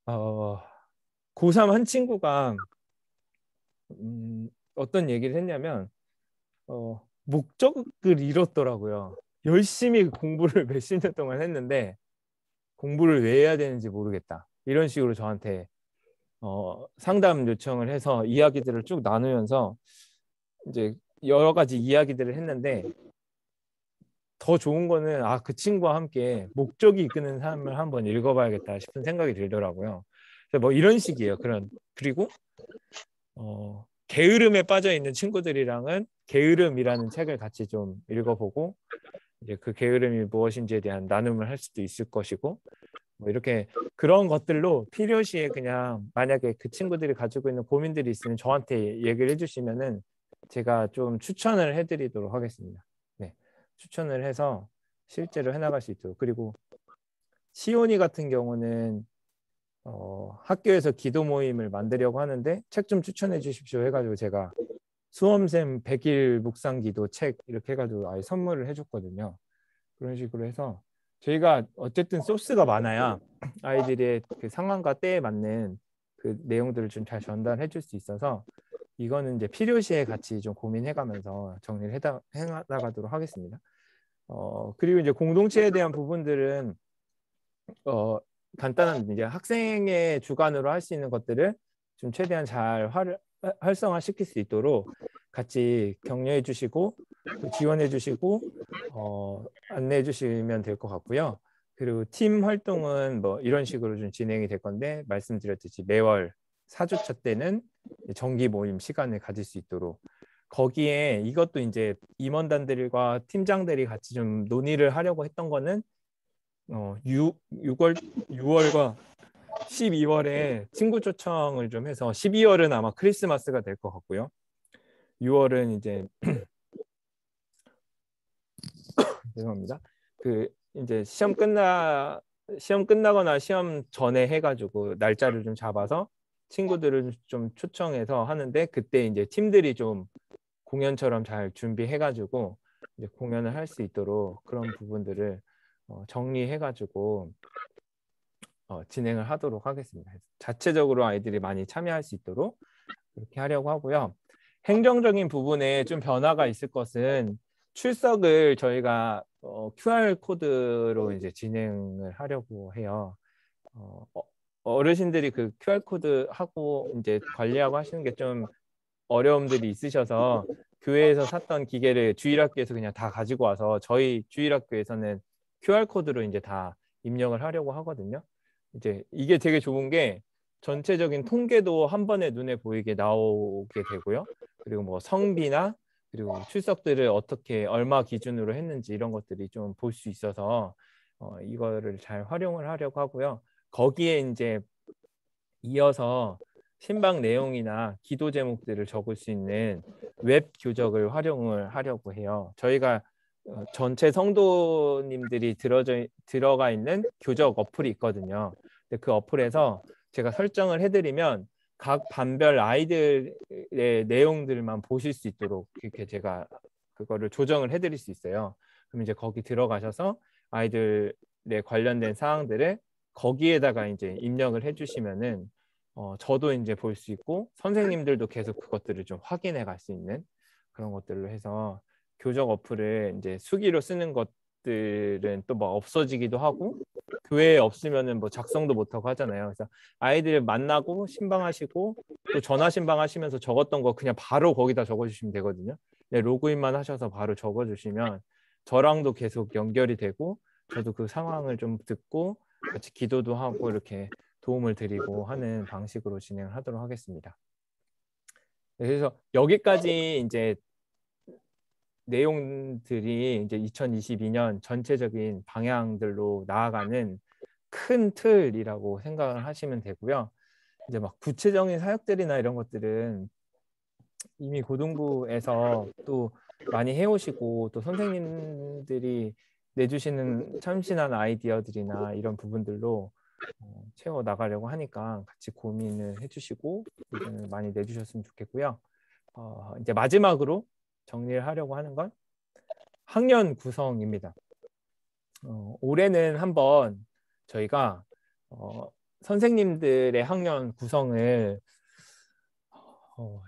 고3 한 친구가 어떤 얘기를 했냐면 목적을 잃었더라고요. 열심히 공부를 몇십 년 동안 했는데 공부를 왜 해야 되는지 모르겠다. 이런 식으로 저한테 상담 요청을 해서 이야기들을 쭉 나누면서 이제 여러 가지 이야기들을 했는데 더 좋은 거는 그 친구와 함께 목적이 이끄는 삶을 한번 읽어봐야겠다 싶은 생각이 들더라고요. 그래서 뭐 이런 식이에요. 그리고 게으름에 빠져 있는 친구들이랑은 게으름이라는 책을 같이 좀 읽어보고 이제 그 게으름이 무엇인지에 대한 나눔을 할 수도 있을 것이고 뭐 이렇게 그런 것들로 필요시에 그냥 만약에 그 친구들이 가지고 있는 고민들이 있으면 저한테 얘기를 해주시면은 제가 좀 추천을 해드리도록 하겠습니다. 네, 추천을 해서 실제로 해나갈 수 있도록. 그리고 시온이 같은 경우는 학교에서 기도 모임을 만들려고 하는데 책 좀 추천해 주십시오 해가지고 제가 수험생 100일 묵상기도 책 이렇게 해가지고 아예 선물을 해줬거든요. 그런 식으로 해서 저희가 어쨌든 소스가 많아야 아이들의 그 상황과 때에 맞는 그 내용들을 좀 잘 전달해 줄 수 있어서 이거는 이제 필요시에 같이 좀 고민해가면서 정리를 해나가도록 하겠습니다. 그리고 이제 공동체에 대한 부분들은 간단한 이제 학생의 주관으로 할 수 있는 것들을 좀 최대한 잘 활성화시킬 수 있도록 같이 격려해 주시고 지원해 주시고 안내해 주시면 될 것 같고요. 그리고 팀 활동은 뭐 이런 식으로 좀 진행이 될 건데 말씀드렸듯이 매월 4주차 때는 정기 모임 시간을 가질 수 있도록 거기에 이것도 이제 임원단들과 팀장들이 같이 좀 논의를 하려고 했던 거는 6월과 12월에 친구 초청을 좀 해서 12월은 아마 크리스마스가 될 것 같고요. 6월은 이제 죄송합니다. 그 이제 시험 끝나거나 시험 전에 해가지고 날짜를 좀 잡아서 친구들을 좀 초청해서 하는데 그때 이제 팀들이 좀 공연처럼 잘 준비해가지고 이제 공연을 할 수 있도록 그런 부분들을 정리해가지고 진행을 하도록 하겠습니다. 자체적으로 아이들이 많이 참여할 수 있도록 그렇게 하려고 하고요. 행정적인 부분에 좀 변화가 있을 것은 출석을 저희가 QR 코드로 이제 진행을 하려고 해요. 어르신들이 그 QR 코드 하고 이제 관리하고 하시는 게 좀 어려움들이 있으셔서 교회에서 샀던 기계를 주일학교에서 그냥 다 가지고 와서 저희 주일학교에서는 QR 코드로 이제 다 입력을 하려고 하거든요. 이제 이게 되게 좋은 게 전체적인 통계도 한 번에 눈에 보이게 나오게 되고요. 그리고 뭐 성비나 그리고 출석들을 어떻게 얼마 기준으로 했는지 이런 것들이 좀 볼 수 있어서 이거를 잘 활용을 하려고 하고요. 거기에 이제 이어서 신방 내용이나 기도 제목들을 적을 수 있는 웹 교적을 활용을 하려고 해요. 저희가 전체 성도님들이 들어가 있는 교적 어플이 있거든요. 근데 그 어플에서 제가 설정을 해드리면 각 반별 아이들의 내용들만 보실 수 있도록 이렇게 제가 그거를 조정을 해드릴 수 있어요. 그럼 이제 거기 들어가셔서 아이들에 관련된 사항들을 거기에다가 이제 입력을 해주시면은 저도 이제 볼 수 있고 선생님들도 계속 그것들을 좀 확인해 갈 수 있는 그런 것들로 해서 교적 어플을 이제 수기로 쓰는 것들은 또 뭐 없어지기도 하고 교회에 없으면은 뭐 작성도 못 하고 하잖아요. 그래서 아이들 만나고 신방하시고 또 전화 신방하시면서 적었던 거 그냥 바로 거기다 적어주시면 되거든요. 네, 로그인만 하셔서 바로 적어주시면 저랑도 계속 연결이 되고 저도 그 상황을 좀 듣고 같이 기도도 하고 이렇게 도움을 드리고 하는 방식으로 진행을 하도록 하겠습니다. 그래서 여기까지 이제 내용들이 이제 2022년 전체적인 방향들로 나아가는 큰 틀이라고 생각을 하시면 되고요. 이제 막 구체적인 사역들이나 이런 것들은 이미 고등부에서 또 많이 해오시고 또 선생님들이 내주시는 참신한 아이디어들이나 이런 부분들로 채워 나가려고 하니까 같이 고민을 해주시고 의견을 많이 내주셨으면 좋겠고요. 이제 마지막으로 정리를 하려고 하는 건 학년 구성입니다. 올해는 한번 저희가 선생님들의 학년 구성을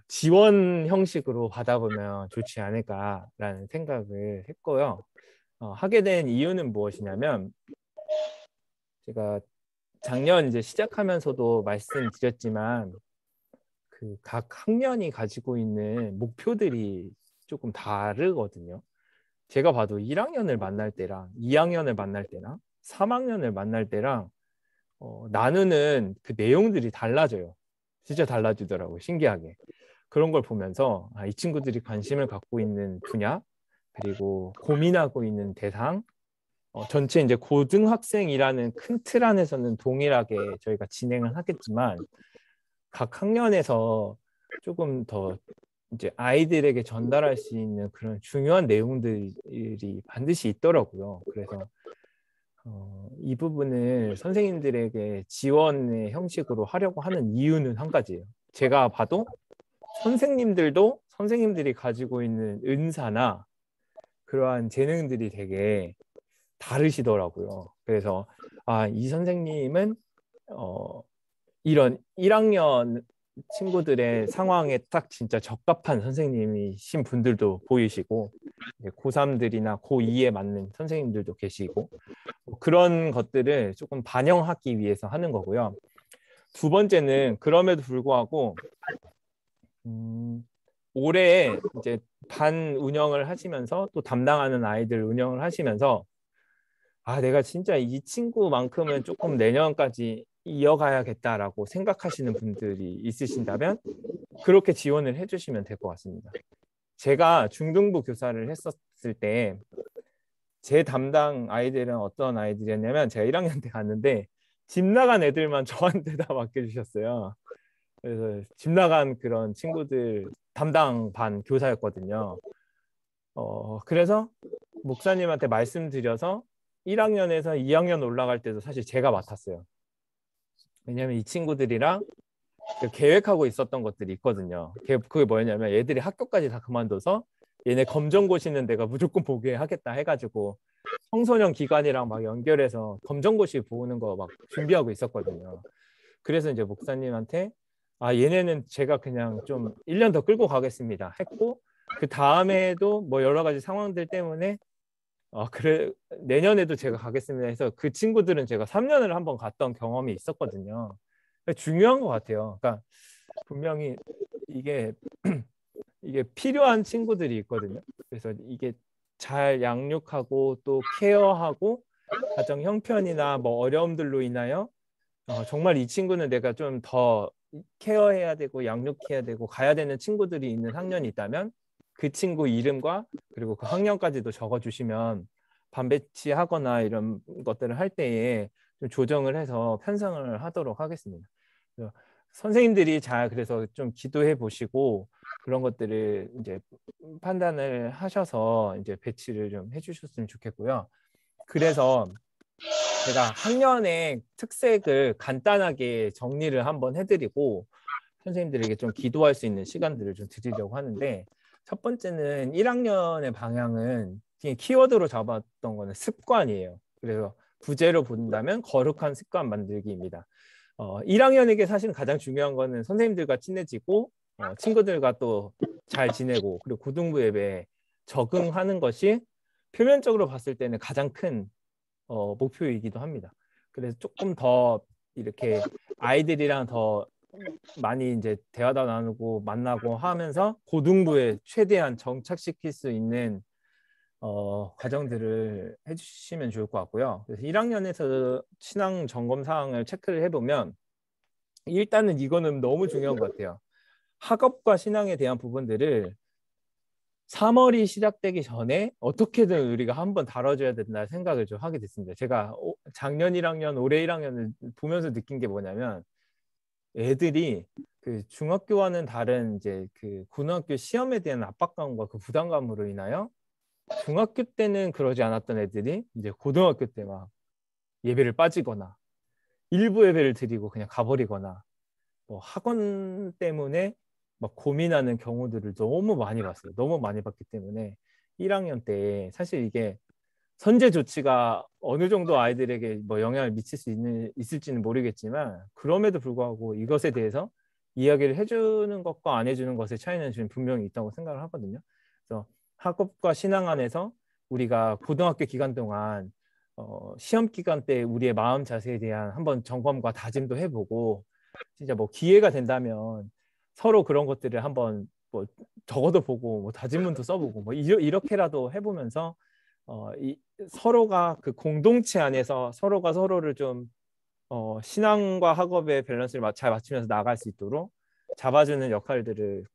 지원 형식으로 받아보면 좋지 않을까라는 생각을 했고요. 하게 된 이유는 무엇이냐면 제가 작년 이제 시작하면서도 말씀드렸지만 그 각 학년이 가지고 있는 목표들이 조금 다르거든요. 제가 봐도 1학년을 만날 때랑 2학년을 만날 때랑 3학년을 만날 때랑 나누는 그 내용들이 달라져요. 진짜 달라지더라고요. 신기하게. 그런 걸 보면서 이 친구들이 관심을 갖고 있는 분야, 그리고 고민하고 있는 대상, 전체 이제 고등학생이라는 큰 틀 안에서는 동일하게 저희가 진행을 하겠지만 각 학년에서 조금 더 이제 아이들에게 전달할 수 있는 그런 중요한 내용들이 반드시 있더라고요. 그래서 이 부분을 선생님들에게 지원의 형식으로 하려고 하는 이유는 한 가지예요. 제가 봐도 선생님들도 선생님들이 가지고 있는 은사나 그러한 재능들이 되게 다르시더라고요. 그래서 이 선생님은 이런 1학년 친구들의 상황에 딱 진짜 적합한 선생님이신 분들도 보이시고 고3들이나 고2에 맞는 선생님들도 계시고 그런 것들을 조금 반영하기 위해서 하는 거고요. 두 번째는 그럼에도 불구하고 올해 이제 반 운영을 하시면서 또 담당하는 아이들 운영을 하시면서 내가 진짜 이 친구만큼은 조금 내년까지 이어가야겠다라고 생각하시는 분들이 있으신다면 그렇게 지원을 해주시면 될 것 같습니다. 제가 중등부 교사를 했었을 때 제 담당 아이들은 어떤 아이들이었냐면 제가 1학년 때 갔는데 집 나간 애들만 저한테 다 맡겨주셨어요. 그래서 집 나간 그런 친구들 담당 반 교사였거든요. 그래서 목사님한테 말씀드려서 1학년에서 2학년 올라갈 때도 사실 제가 맡았어요. 왜냐하면 이 친구들이랑 계획하고 있었던 것들이 있거든요. 그게 뭐였냐면 얘들이 학교까지 다 그만둬서 얘네 검정고시는 내가 무조건 보게 하겠다 해가지고 청소년 기관이랑 막 연결해서 검정고시 보는 거 막 준비하고 있었거든요. 그래서 이제 목사님한테 얘네는 제가 그냥 좀 1년 더 끌고 가겠습니다 했고 그 다음에도 뭐 여러 가지 상황들 때문에 그래 내년에도 제가 가겠습니다 해서 그 친구들은 제가 3년을 한번 갔던 경험이 있었거든요. 중요한 것 같아요. 그러니까 분명히 이게 이게 필요한 친구들이 있거든요. 그래서 이게 잘 양육하고 또 케어하고 가정 형편이나 뭐 어려움들로 인하여 정말 이 친구는 내가 좀 더 케어해야 되고 양육해야 되고 가야 되는 친구들이 있는 학년이 있다면 그 친구 이름과 그리고 그 학년까지도 적어주시면 반배치하거나 이런 것들을 할 때에 좀 조정을 해서 편성을 하도록 하겠습니다. 선생님들이 잘 그래서 좀 기도해 보시고 그런 것들을 이제 판단을 하셔서 이제 배치를 좀 해주셨으면 좋겠고요. 그래서 제가 학년의 특색을 간단하게 정리를 한번 해드리고 선생님들에게 좀 기도할 수 있는 시간들을 좀 드리려고 하는데 첫 번째는 1학년의 방향은 키워드로 잡았던 거는 습관이에요. 그래서 부제로 본다면 거룩한 습관 만들기입니다. 1학년에게 사실은 가장 중요한 거는 선생님들과 친해지고 친구들과 또 잘 지내고 그리고 고등부 예배에 적응하는 것이 표면적으로 봤을 때는 가장 큰 목표이기도 합니다. 그래서 조금 더 이렇게 아이들이랑 더 많이 이제 대화도 나누고 만나고 하면서 고등부에 최대한 정착시킬 수 있는 과정들을 해주시면 좋을 것 같고요. 그래서 1학년에서 신앙 점검 사항을 체크를 해보면 일단은 이거는 너무 중요한 것 같아요. 학업과 신앙에 대한 부분들을 3월이 시작되기 전에 어떻게든 우리가 한번 다뤄줘야 된다 생각을 좀 하게 됐습니다. 제가 작년 1학년, 올해 1학년을 보면서 느낀 게 뭐냐면 애들이 그 중학교와는 다른 이제 그 고등학교 시험에 대한 압박감과 그 부담감으로 인하여 중학교 때는 그러지 않았던 애들이 이제 고등학교 때 막 예배를 빠지거나 일부 예배를 드리고 그냥 가버리거나 뭐 학원 때문에 막 고민하는 경우들을 너무 많이 봤어요. 너무 많이 봤기 때문에 1학년 때 사실 이게 선제 조치가 어느 정도 아이들에게 뭐 영향을 미칠 수 있을지는 모르겠지만 그럼에도 불구하고 이것에 대해서 이야기를 해주는 것과 안 해주는 것의 차이는 지금 분명히 있다고 생각을 하거든요. 그래서 학업과 신앙 안에서 우리가 고등학교 기간 동안 시험 기간 때 우리의 마음 자세에 대한 한번 점검과 다짐도 해보고 진짜 뭐 기회가 된다면 서로 그런 것들을 한번 뭐 적어도 보고 뭐 다짐문도 써보고 뭐 이렇게라도 해보면서 서로가 그 공동체 안에서 서로가 서로를 좀 신앙과 학업의 밸런스를 잘 맞추면서 나아갈 수 있도록 잡아주는 역할들을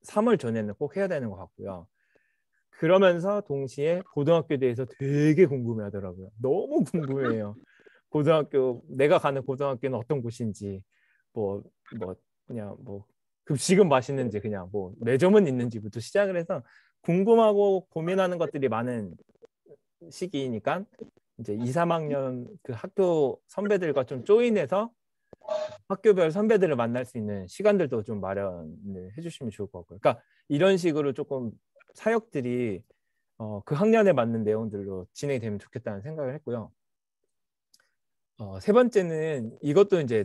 3월 전에는 꼭 해야 되는 것 같고요. 그러면서 동시에 고등학교에 대해서 되게 궁금해 하더라고요. 너무 궁금해요. 고등학교, 내가 가는 고등학교는 어떤 곳인지, 뭐, 뭐, 그냥 뭐, 급식은 맛있는지, 그냥 뭐, 매점은 있는지부터 시작을 해서 궁금하고 고민하는 것들이 많은 시기니까 이제 2, 3학년 그 학교 선배들과 좀 조인해서 학교별 선배들을 만날 수 있는 시간들도 좀 마련을 해주시면 좋을 것 같고요. 그러니까 이런 식으로 조금 사역들이 그 학년에 맞는 내용들로 진행이 되면 좋겠다는 생각을 했고요. 세 번째는 이것도 이제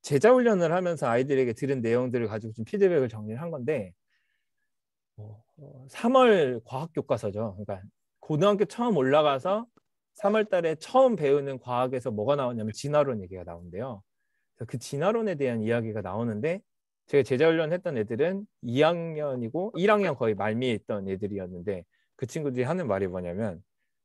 제자 훈련을 하면서 아이들에게 들은 내용들을 가지고 좀 피드백을 정리를 한 건데 3월 과학 교과서죠. 그러니까 고등학교 처음 올라가서 3월 달에 처음 배우는 과학에서 뭐가 나오냐면 진화론 얘기가 나오는데요. 그래서 그 진화론에 대한 이야기가 나오는데 제가 제자 훈련했던 애들은 2학년이고 1학년 거의 말미에 있던 애들이었는데 그 친구들이 하는 말이 뭐냐면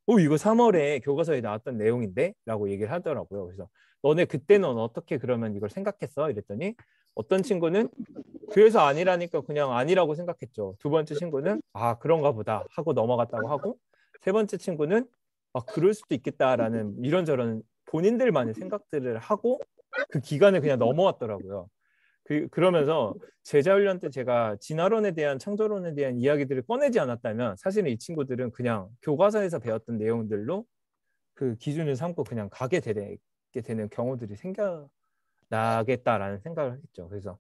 이거 3월에 교과서에 나왔던 내용인데? 라고 얘기를 하더라고요. 그래서 너네 그때는 어떻게 그러면 이걸 생각했어? 이랬더니 어떤 친구는 그래서 아니라니까 그냥 아니라고 생각했죠. 두 번째 친구는 그런가 보다 하고 넘어갔다고 하고 세 번째 친구는 그럴 수도 있겠다라는 이런저런 본인들만의 생각들을 하고 그 기간을 그냥 넘어왔더라고요. 그러면서 제자훈련 때 제가 진화론에 대한 창조론에 대한 이야기들을 꺼내지 않았다면 사실은 이 친구들은 그냥 교과서에서 배웠던 내용들로 그 기준을 삼고 그냥 가게 되는 경우들이 생겨나겠다라는 생각을 했죠. 그래서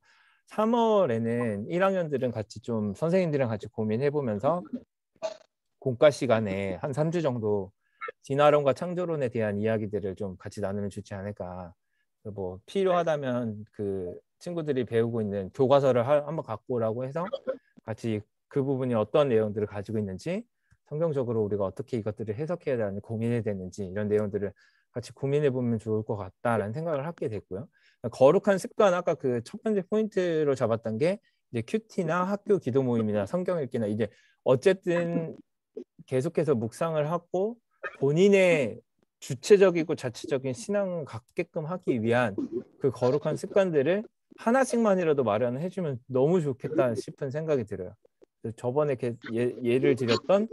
3월에는 1학년들은 같이 좀 선생님들이랑 같이 고민해보면서 공과 시간에 한 3주 정도 진화론과 창조론에 대한 이야기들을 좀 같이 나누면 좋지 않을까. 뭐 필요하다면 그 친구들이 배우고 있는 교과서를 한번 갖고 오라고 해서 같이 그 부분이 어떤 내용들을 가지고 있는지 성경적으로 우리가 어떻게 이것들을 해석해야 되는지 고민해야 되는지 이런 내용들을 같이 고민해 보면 좋을 것 같다라는 생각을 하게 됐고요. 거룩한 습관 아까 그 첫 번째 포인트로 잡았던 게 이제 큐티나 학교 기도 모임이나 성경 읽기나 이제 어쨌든 계속해서 묵상을 하고 본인의 주체적이고 자체적인 신앙을 갖게끔 하기 위한 그 거룩한 습관들을 하나씩만이라도 마련해 주면 너무 좋겠다 싶은 생각이 들어요. 저번에 예를 드렸던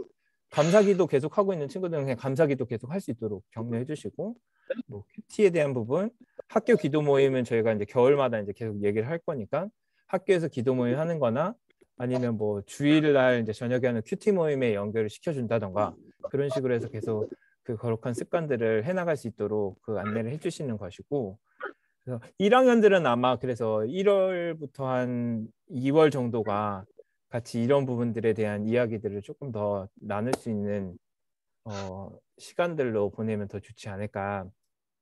감사기도 계속 하고 있는 친구들은 그냥 감사기도 계속 할 수 있도록 격려해 주시고 뭐 큐티에 대한 부분 학교 기도 모임은 저희가 이제 겨울마다 이제 계속 얘기를 할 거니까 학교에서 기도 모임 하는 거나 아니면 뭐 주일날 이제 저녁에 하는 큐티 모임에 연결을 시켜준다던가 그런 식으로 해서 계속 그 거룩한 습관들을 해나갈 수 있도록 그 안내를 해주시는 것이고 그래서 1학년들은 아마 그래서 1월부터 한 2월 정도가 같이 이런 부분들에 대한 이야기들을 조금 더 나눌 수 있는 시간들로 보내면 더 좋지 않을까.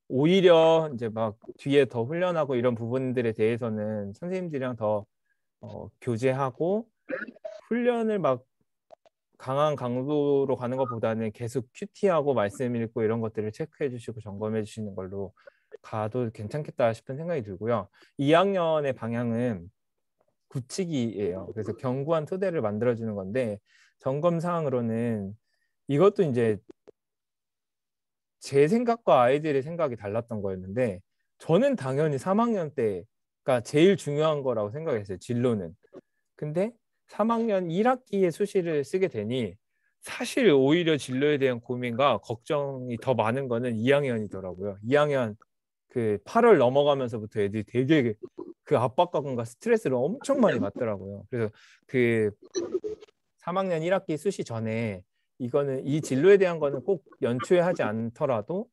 오히려 이제 막 뒤에 더 훈련하고 이런 부분들에 대해서는 선생님들이랑 더 교제하고 훈련을 막 강한 강도로 가는 것보다는 계속 큐티하고 말씀 읽고 이런 것들을 체크해 주시고 점검해 주시는 걸로 가도 괜찮겠다 싶은 생각이 들고요. 2학년의 방향은 굳히기예요. 그래서 견고한 토대를 만들어주는 건데 점검 사항으로는 이것도 이제 제 생각과 아이들의 생각이 달랐던 거였는데 저는 당연히 3학년 때 제일 중요한 거라고 생각했어요. 진로는. 근데 3학년 1학기에 수시를 쓰게 되니 사실 오히려 진로에 대한 고민과 걱정이 더 많은 거는 2학년이더라고요. 2학년 그 8월 넘어가면서부터 애들이 되게 그 압박감과 스트레스를 엄청 많이 받더라고요. 그래서 그 3학년 1학기 수시 전에 이거는 이 진로에 대한 거는 꼭 연초에 하지 않더라도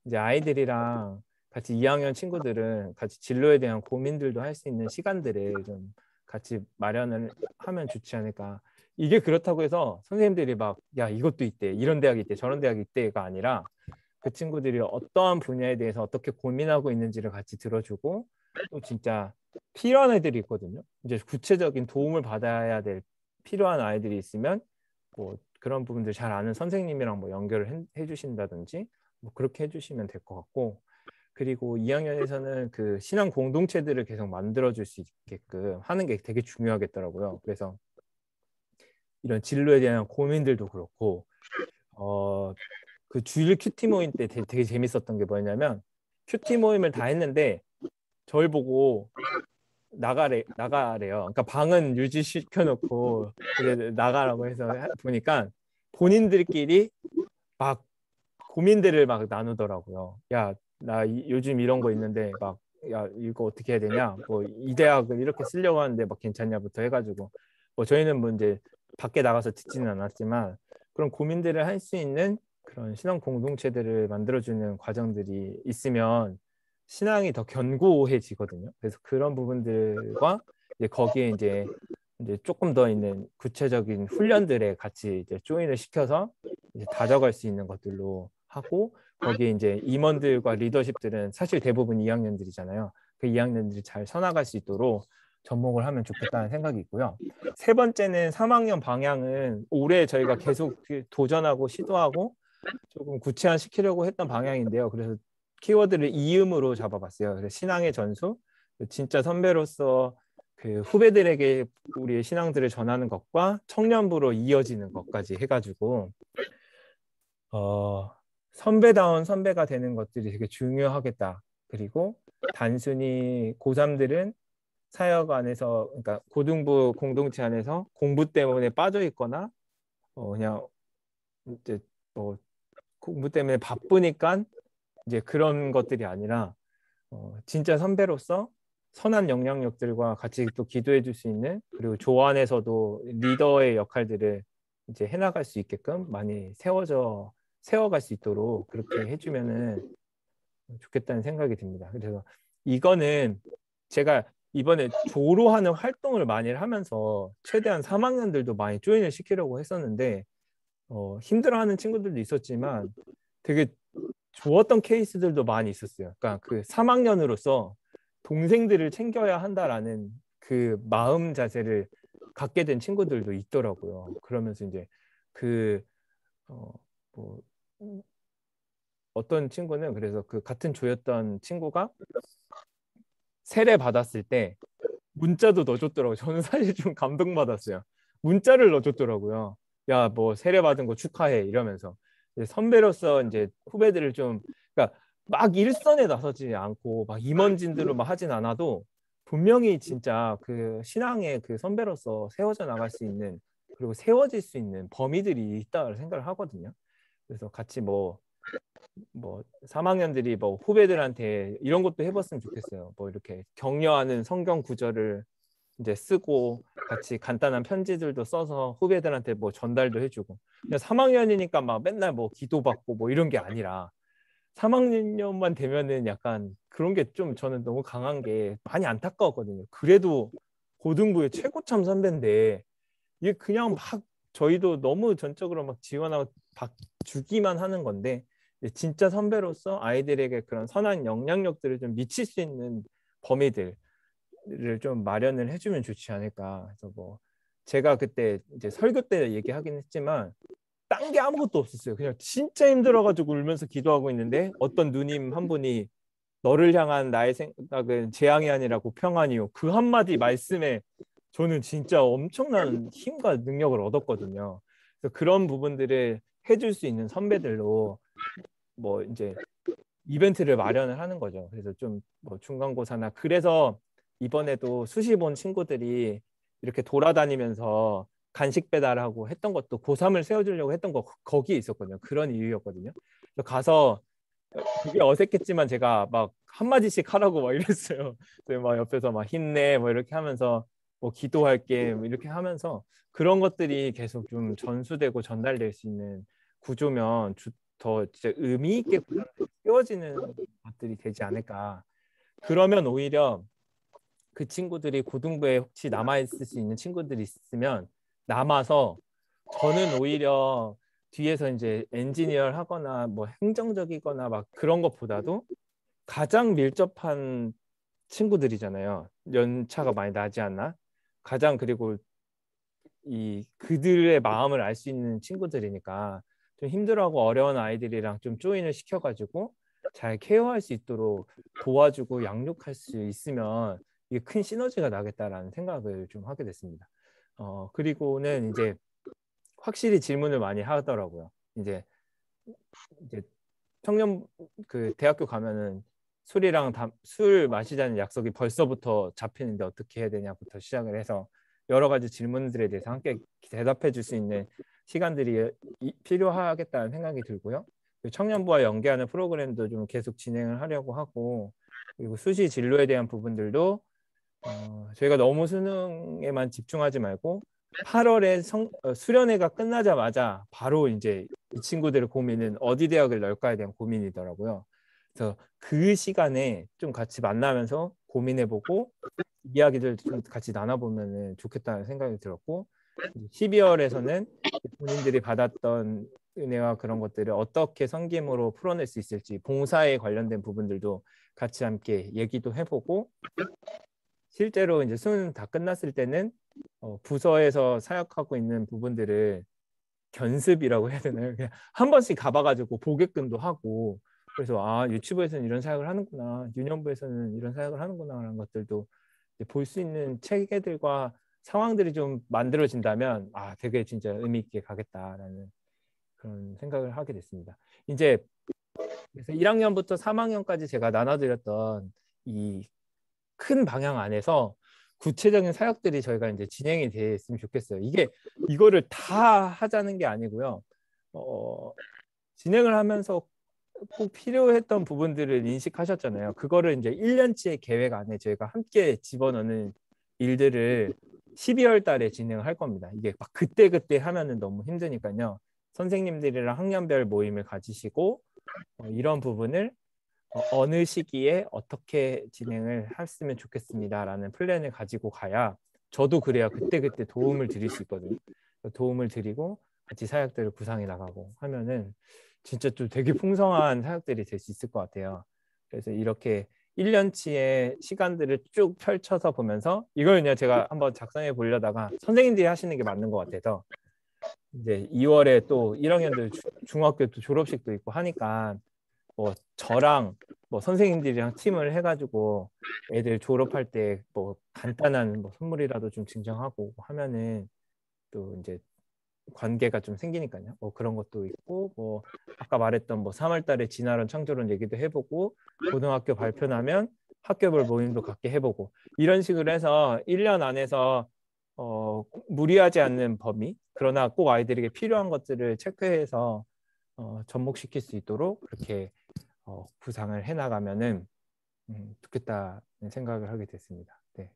이제 아이들이랑 같이 2학년 친구들은 같이 진로에 대한 고민들도 할 수 있는 시간들을 좀 같이 마련을 하면 좋지 않을까. 이게 그렇다고 해서 선생님들이 막 야 이것도 있대 이런 대학이 있대 저런 대학이 있대가 아니라 그 친구들이 어떠한 분야에 대해서 어떻게 고민하고 있는지를 같이 들어주고 또 진짜 필요한 애들이 있거든요. 이제 구체적인 도움을 받아야 될 필요한 아이들이 있으면 뭐 그런 부분들 잘 아는 선생님이랑 뭐 연결을 해주신다든지 뭐 그렇게 해주시면 될 것 같고 그리고 2학년에서는 그 신앙 공동체들을 계속 만들어줄 수 있게끔 하는 게 되게 중요하겠더라고요. 그래서 이런 진로에 대한 고민들도 그렇고 그 주일 큐티 모임 때 되게 재밌었던 게 뭐였냐면 큐티 모임을 다 했는데 저를 보고 나가래요. 그러니까 방은 유지시켜놓고 이제 나가라고 해서 보니까 본인들끼리 막 고민들을 막 나누더라고요. 야, 나 요즘 이런 거 있는데 막 야, 이거 어떻게 해야 되냐? 뭐 이 대학을 이렇게 쓰려고 하는데 막 괜찮냐부터 해가지고 뭐 저희는 뭐 이제 밖에 나가서 듣지는 않았지만 그런 고민들을 할 수 있는 그런 신앙 공동체들을 만들어주는 과정들이 있으면 신앙이 더 견고해지거든요. 그래서 그런 부분들과 이제 거기에 이제 조금 더 있는 구체적인 훈련들에 같이 이제 조인을 시켜서 이제 다져갈 수 있는 것들로 하고 거기에 이제 임원들과 리더십들은 사실 대부분 2학년들이잖아요. 그 2학년들이 잘 서나갈 수 있도록 접목을 하면 좋겠다는 생각이 있고요. 세 번째는 3학년 방향은 올해 저희가 계속 도전하고 시도하고 조금 구체화시키려고 했던 방향인데요. 그래서 키워드를 이음으로 잡아봤어요. 그래서 신앙의 전수, 진짜 선배로서 그 후배들에게 우리의 신앙들을 전하는 것과 청년부로 이어지는 것까지 해가지고 어, 선배다운 선배가 되는 것들이 되게 중요하겠다. 그리고 단순히 고3들은 사역 안에서 그러니까 고등부 공동체 안에서 공부 때문에 빠져 있거나 그냥 이제 뭐 공부 때문에 바쁘니까 이제 그런 것들이 아니라 진짜 선배로서 선한 영향력들과 같이 또 기도해 줄 수 있는 그리고 조안에서도 리더의 역할들을 이제 해나갈 수 있게끔 많이 세워갈 수 있도록 그렇게 해주면은 좋겠다는 생각이 듭니다. 그래서 이거는 제가 이번에 조로하는 활동을 많이 하면서 최대한 3학년들도 많이 조인을 시키려고 했었는데 힘들어하는 친구들도 있었지만 되게 좋았던 케이스들도 많이 있었어요. 그러니까 그 3학년으로서 동생들을 챙겨야 한다라는 그 마음 자세를 갖게 된 친구들도 있더라고요. 그러면서 이제 그 뭐 어떤 친구는 그래서 그 같은 조였던 친구가 세례 받았을 때 문자도 넣어줬더라고요. 저는 사실 좀 감동받았어요. 문자를 넣어줬더라고요. 야, 뭐 세례 받은 거 축하해 이러면서 이제 선배로서 이제 후배들을 좀 그러니까 막 일선에 나서지 않고 막 임원진들로 막 하진 않아도 분명히 진짜 그 신앙의 그 선배로서 세워져 나갈 수 있는 그리고 세워질 수 있는 범위들이 있다고 생각을 하거든요. 그래서 같이 뭐 3학년들이 뭐 후배들한테 이런 것도 해봤으면 좋겠어요. 뭐 이렇게 격려하는 성경 구절을 이제 쓰고 같이 간단한 편지들도 써서 후배들한테 뭐 전달도 해주고 그냥 3학년이니까 막 맨날 뭐 기도받고 뭐 이런 게 아니라 3학년만 되면은 약간 그런 게 좀 저는 너무 강한 게 많이 안타까웠거든요. 그래도 고등부의 최고참 선배인데 이게 그냥 막 저희도 너무 전적으로 막 지원하고 주기만 하는 건데 진짜 선배로서 아이들에게 그런 선한 영향력들을 좀 미칠 수 있는 범위들을 좀 마련을 해주면 좋지 않을까. 그래서 뭐 제가 그때 이제 설교 때 얘기하긴 했지만 딴 게 아무것도 없었어요. 그냥 진짜 힘들어가지고 울면서 기도하고 있는데 어떤 누님 한 분이 너를 향한 나의 생각은 재앙이 아니라 고평안이요. 그 한마디 말씀에 저는 진짜 엄청난 힘과 능력을 얻었거든요. 그래서 그런 부분들을 해줄 수 있는 선배들로 뭐 이제 이벤트를 마련을 하는 거죠. 그래서 좀 뭐 중간고사나 그래서 이번에도 수시 본 친구들이 이렇게 돌아다니면서 간식 배달하고 했던 것도 고3을 세워주려고 했던 거 거기에 있었거든요. 그런 이유였거든요. 그래서 가서 되게 어색했지만 제가 막 한마디씩 하라고 막 이랬어요. 그래서 막 옆에서 막 힘내 뭐 이렇게 하면서 뭐 기도할게 뭐 이렇게 하면서 그런 것들이 계속 좀 전수되고 전달될 수 있는 구조면 더 진짜 의미 있게 세워지는 것들이 되지 않을까. 그러면 오히려 그 친구들이 고등부에 혹시 남아있을 수 있는 친구들이 있으면 남아서 저는 오히려 뒤에서 이제 엔지니어를 하거나 뭐 행정적이거나 막 그런 것보다도 가장 밀접한 친구들이잖아요. 연차가 많이 나지 않나? 가장 그리고 이 그들의 마음을 알 수 있는 친구들이니까 좀 힘들어하고 어려운 아이들이랑 좀 조인을 시켜가지고 잘 케어할 수 있도록 도와주고 양육할 수 있으면 이게 큰 시너지가 나겠다라는 생각을 좀 하게 됐습니다. 그리고는 이제 확실히 질문을 많이 하더라고요. 이제 청년 그 대학교 가면은 술 마시자는 약속이 벌써부터 잡히는데 어떻게 해야 되냐부터 시작을 해서 여러 가지 질문들에 대해서 함께 대답해 줄 수 있는 시간들이 필요하겠다는 생각이 들고요. 청년부와 연계하는 프로그램도 좀 계속 진행을 하려고 하고 그리고 수시 진로에 대한 부분들도 저희가 너무 수능에만 집중하지 말고 8월에 수련회가 끝나자마자 바로 이제 이 친구들의 고민은 어디 대학을 넣을까에 대한 고민이더라고요. 그래서 그 시간에 좀 같이 만나면서 고민해보고 이야기들 좀 같이 나눠보면 좋겠다는 생각이 들었고 12월에서는 본인들이 받았던 은혜와 그런 것들을 어떻게 섬김으로 풀어낼 수 있을지 봉사에 관련된 부분들도 같이 함께 얘기도 해보고 실제로 이제 수능 다 끝났을 때는 부서에서 사역하고 있는 부분들을 견습이라고 해야 되나요? 그냥 한 번씩 가봐가지고 보게끔도 하고 그래서 아 유치부에서는 이런 사역을 하는구나, 유년부에서는 이런 사역을 하는구나라는 것들도 볼 수 있는 체계들과 상황들이 좀 만들어진다면 아 되게 진짜 의미 있게 가겠다라는 그런 생각을 하게 됐습니다. 이제 그래서 1학년부터 3학년까지 제가 나눠드렸던 이 큰 방향 안에서 구체적인 사역들이 저희가 이제 진행이 됐으면 좋겠어요. 이거를 다 하자는 게 아니고요. 진행을 하면서 꼭 필요했던 부분들을 인식하셨잖아요. 그거를 이제 1년치의 계획 안에 저희가 함께 집어넣는 일들을 12월 달에 진행을 할 겁니다. 이게 막 그때그때 하면은 너무 힘드니까요. 선생님들이랑 학년별 모임을 가지시고 이런 부분을 어느 시기에 어떻게 진행을 했으면 좋겠습니다라는 플랜을 가지고 가야 저도 그래야 그때그때 도움을 드릴 수 있거든요. 도움을 드리고 같이 사역들을 구상해 나가고 하면은 진짜 좀 되게 풍성한 사역들이 될 수 있을 것 같아요. 그래서 이렇게 1년치의 시간들을 쭉 펼쳐서 보면서 이걸 그냥 제가 한번 작성해 보려다가 선생님들이 하시는 게 맞는 것 같아서 이제 2월에 또 1학년들 중학교 또 졸업식도 있고 하니까 뭐 저랑 뭐 선생님들이랑 팀을 해가지고 애들 졸업할 때 뭐 간단한 뭐 선물이라도 좀 증정하고 하면은 또 이제 관계가 좀 생기니까요. 뭐 그런 것도 있고 뭐 아까 말했던 뭐 3월 달에 진화론 창조론 얘기도 해보고 고등학교 발표 나면 학교별 모임도 갖게 해보고 이런 식으로 해서 1년 안에서 무리하지 않는 범위 그러나 꼭 아이들에게 필요한 것들을 체크해서 접목시킬 수 있도록 그렇게 구상을 해나가면은 좋겠다는 생각을 하게 됐습니다. 네.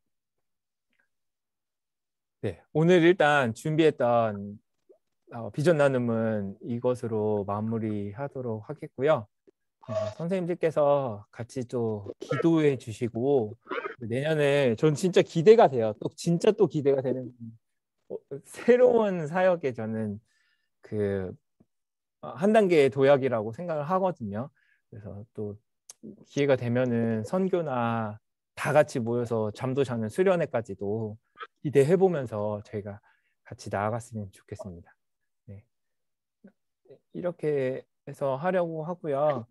네. 오늘 일단 준비했던 비전 나눔은 이것으로 마무리하도록 하겠고요. 선생님들께서 같이 또 기도해 주시고 내년에 전 진짜 기대가 돼요. 또 진짜 또 기대가 되는 새로운 사역에 저는 그 한 단계의 도약이라고 생각을 하거든요. 그래서 또 기회가 되면은 선교나 다 같이 모여서 잠도 자는 수련회까지도 기대해 보면서 저희가 같이 나아갔으면 좋겠습니다. 네. 이렇게 해서 하려고 하고요.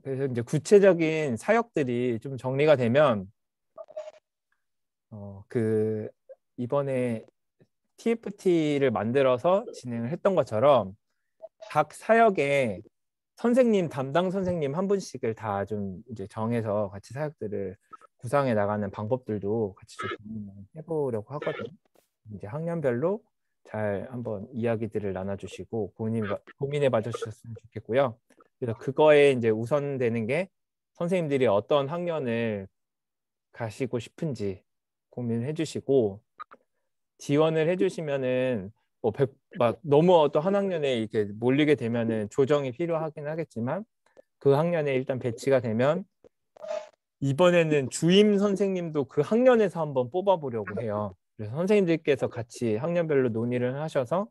그래서 이제 구체적인 사역들이 좀 정리가 되면 그 이번에 TFT를 만들어서 진행을 했던 것처럼 각 사역에 선생님 담당 선생님 한 분씩을 다 좀 이제 정해서 같이 사역들을 구상해 나가는 방법들도 같이 좀 고민을 해보려고 하거든요. 이제 학년별로 잘 한번 이야기들을 나눠주시고 고민해 봐 주셨으면 좋겠고요. 그래서 그거에 이제 우선되는 게 선생님들이 어떤 학년을 가시고 싶은지 고민을 해주시고 지원을 해주시면은 막 너무 어떤 한 학년에 이렇게 몰리게 되면은 조정이 필요하긴 하겠지만 그 학년에 일단 배치가 되면 이번에는 주임 선생님도 그 학년에서 한번 뽑아보려고 해요. 그래서 선생님들께서 같이 학년별로 논의를 하셔서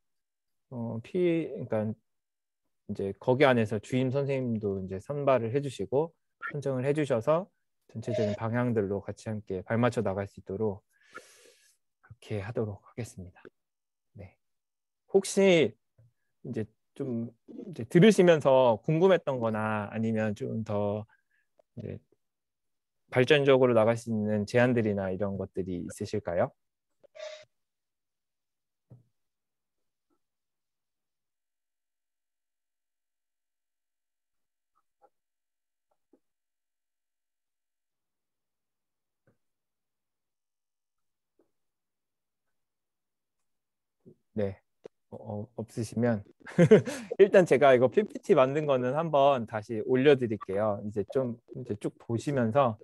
그러니까 이제 거기 안에서 주임 선생님도 이제 선발을 해주시고 선정을 해주셔서 전체적인 방향들로 같이 함께 발맞춰 나갈 수 있도록 그렇게 하도록 하겠습니다. 네. 혹시 이제 좀 이제 들으시면서 궁금했던 거나 아니면 좀 더 발전적으로 나갈 수 있는 제안들이나 이런 것들이 있으실까요? 네. 없으시면 일단 제가 이거 PPT 만든 거는 한번 다시 올려드릴게요. 이제 좀 이제 쭉 보시면서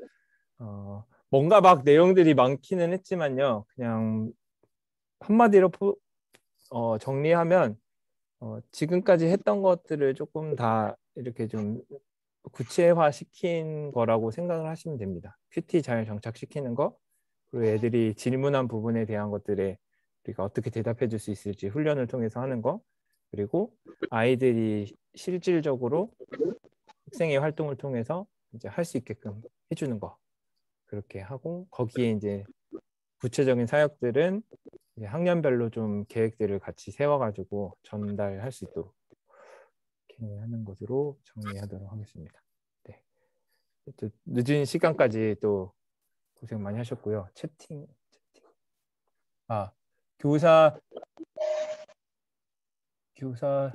뭔가 막 내용들이 많기는 했지만요. 그냥 한마디로 정리하면 지금까지 했던 것들을 조금 다 이렇게 좀 구체화 시킨 거라고 생각을 하시면 됩니다. 큐티 잘 정착시키는 거, 그리고 애들이 질문한 부분에 대한 것들에 우리가 어떻게 대답해 줄 수 있을지 훈련을 통해서 하는 거, 그리고 아이들이 실질적으로 학생의 활동을 통해서 이제 할 수 있게끔 해주는 거, 그렇게 하고 거기에 이제 구체적인 사역들은 이제 학년별로 좀 계획들을 같이 세워가지고 전달할 수 있도록 이렇게 하는 것으로 정리하도록 하겠습니다. 네. 또 늦은 시간까지 또 고생 많이 하셨고요. 채팅. 아, 교사, 교사,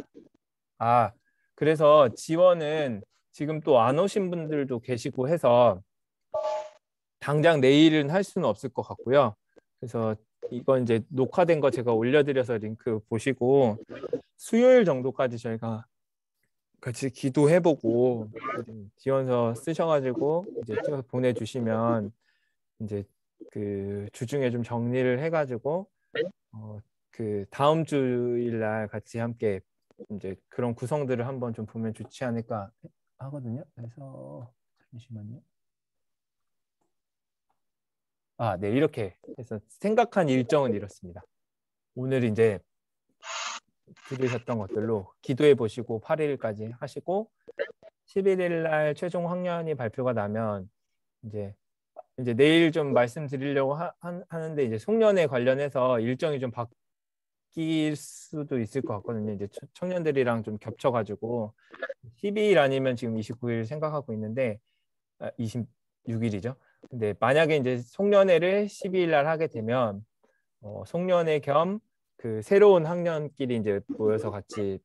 아, 그래서 지원은 지금 또 안 오신 분들도 계시고 해서 당장 내일은 할 수는 없을 것 같고요. 그래서 이건 이제 녹화된 거 제가 올려드려서 링크 보시고 수요일 정도까지 저희가 같이 기도해보고 지원서 쓰셔가지고 이제 찍어서 보내주시면 이제 그 주중에 좀 정리를 해가지고 그 다음 주일 날 같이 함께 이제 그런 구성들을 한번 좀 보면 좋지 않을까 하거든요. 그래서 잠시만요. 네, 이렇게 해서 생각한 일정은 이렇습니다. 오늘 이제 들으셨던 것들로 기도해 보시고 8일까지 하시고 11일 날 최종 학년이 발표가 나면 이제 내일 좀 말씀드리려고 하는데 이제 송년회 관련해서 일정이 좀 바뀔 수도 있을 것 같거든요. 이제 청년들이랑 좀 겹쳐가지고 12일 아니면 지금 29일 생각하고 있는데 26일이죠. 근데 만약에 이제 송년회를 12일 날 하게 되면 송년회 겸 그 새로운 학년끼리 이제 모여서 같이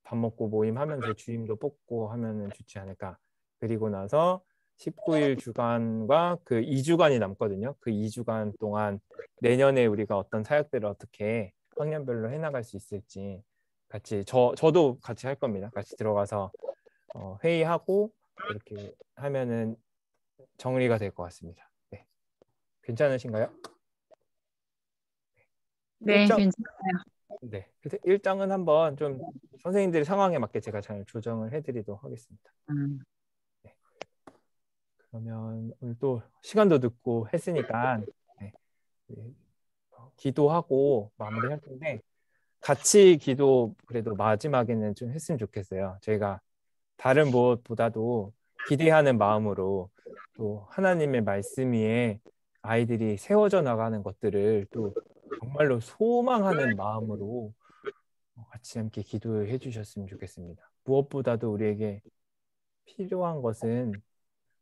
밥 먹고 모임하면서 주임도 뽑고 하면은 좋지 않을까. 그리고 나서 19일 주간과 그 2주간이 남거든요. 그 2주간 동안 내년에 우리가 어떤 사역들을 어떻게 학년별로 해나갈 수 있을지 같이 저도 같이 할 겁니다. 같이 들어가서 회의하고 이렇게 하면은 정리가 될 것 같습니다. 네. 괜찮으신가요? 네, 일정 괜찮아요. 네. 그래서 일정은 한번 좀 선생님들의 상황에 맞게 제가 잘 조정을 해드리도록 하겠습니다. 네. 그러면 오늘 또 시간도 늦고 했으니까 네. 네. 기도하고 마무리할 텐데 같이 기도 그래도 마지막에는 좀 했으면 좋겠어요. 저희가 다른 무엇보다도 기대하는 마음으로 또 하나님의 말씀 위에 아이들이 세워져 나가는 것들을 또 정말로 소망하는 마음으로 같이 함께 기도해 주셨으면 좋겠습니다. 무엇보다도 우리에게 필요한 것은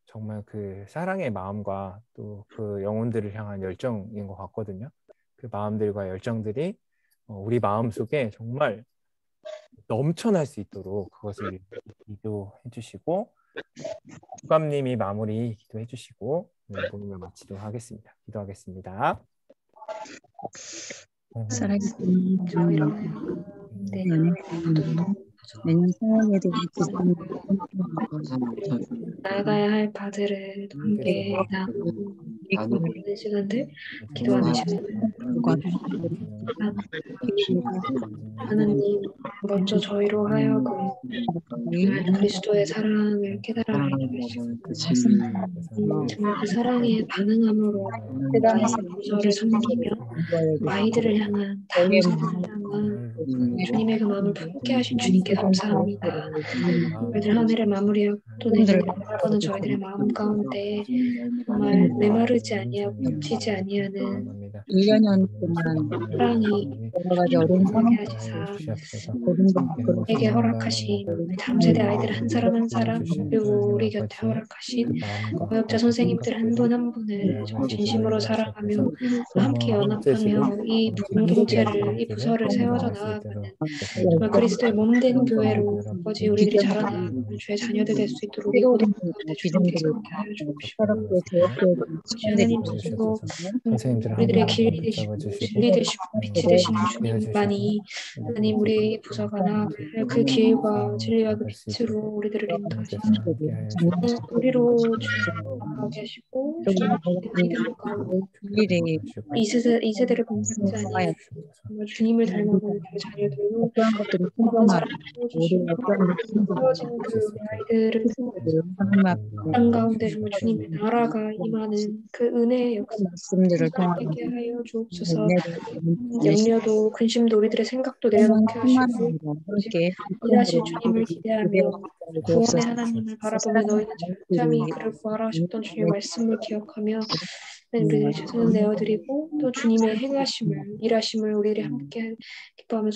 정말 그 사랑의 마음과 또 그 영혼들을 향한 열정인 것 같거든요. 그 마음들과 열정들이 우리 마음 속에 정말 넘쳐날 수 있도록 그것을 기도해 주시고 국감님이 마무리 기도해 주시고 모임을 마치도록 하겠습니다. 기도하겠습니다. 살아계신 저희로 내년 새해에도 나아가야 할 바들을 함께 나누고 있는 시간들 기도하는 시간들 하나님 먼저 저희로 하여금 그리스도의 사랑을 깨달아가게 하시고 정말 그 사랑에 반응함으로 부서를 섬기며 아이들을 향한 당사를 향한 주님의 그 마음을 품게 하신 주님께 감사합니다. 저희들 한 해를 마무리하고 또 내년을 바라보는 저희들의 마음 가운데 정말 메마르지 아니하고 겹치지 아니하는 1년 동안 사랑이 여러 가지 어려운 하게 상황을 하시사 고등부 우리에게 허락하신 우리 다음 세대 아이들 한 사람 한 사람 그리고 우리 곁에 허락하신 교육자 선생님들 한 분 한 분을 정말 진심으로 사랑하며 함께 연합하며 이 공동체를 이 부서를 세워져 나아가는 정말 그리스도의 몸된 교회로 아버지 우리들이 자라나는 주의 자녀들 될 수 있도록 이 고등부 가운데 주님께서 함께 하여 주옵시고 새롭게 개혁되고 아버지 하나님 스스로 선생님들 우리들의 한 길이 분 되시고 붙잡아주시고 진리 되시고 빛이 되시는 주님만이 하나님 우리 부서가 나아갈 그 길과 진리와 그 빛으로 우리들을 인도하시는 우리로 주님을 나아가게 하시고 주님의 믿음을 가고 일이 이 세대를 공부하지 아니하고 정말 주님을 닮아가는 그 자녀들로 어떠한 것들이 한 풍성하고 사람 우리 세워주시고 어떠한 것들이 세워진 그 우리 아이들을 하나님 앞에 땅 가운데 정말 주님의 나라가 임하는 그 은혜의 역사 말씀들을 통하여 있게 하여 주옵소서. 은혜를 염려도 근심도 우리들의 생각도 내려놓게 하시고 함께 일하실 주님을 기대하며 구원의 하나님을 바라보며 너희는 잠잠히 그를 구하라 하셨던 주님의 말씀을 기억하며 우리들의 최선을 내어드리고 또 주님의 행하심을 일하심을 우리들이 함께 기뻐하며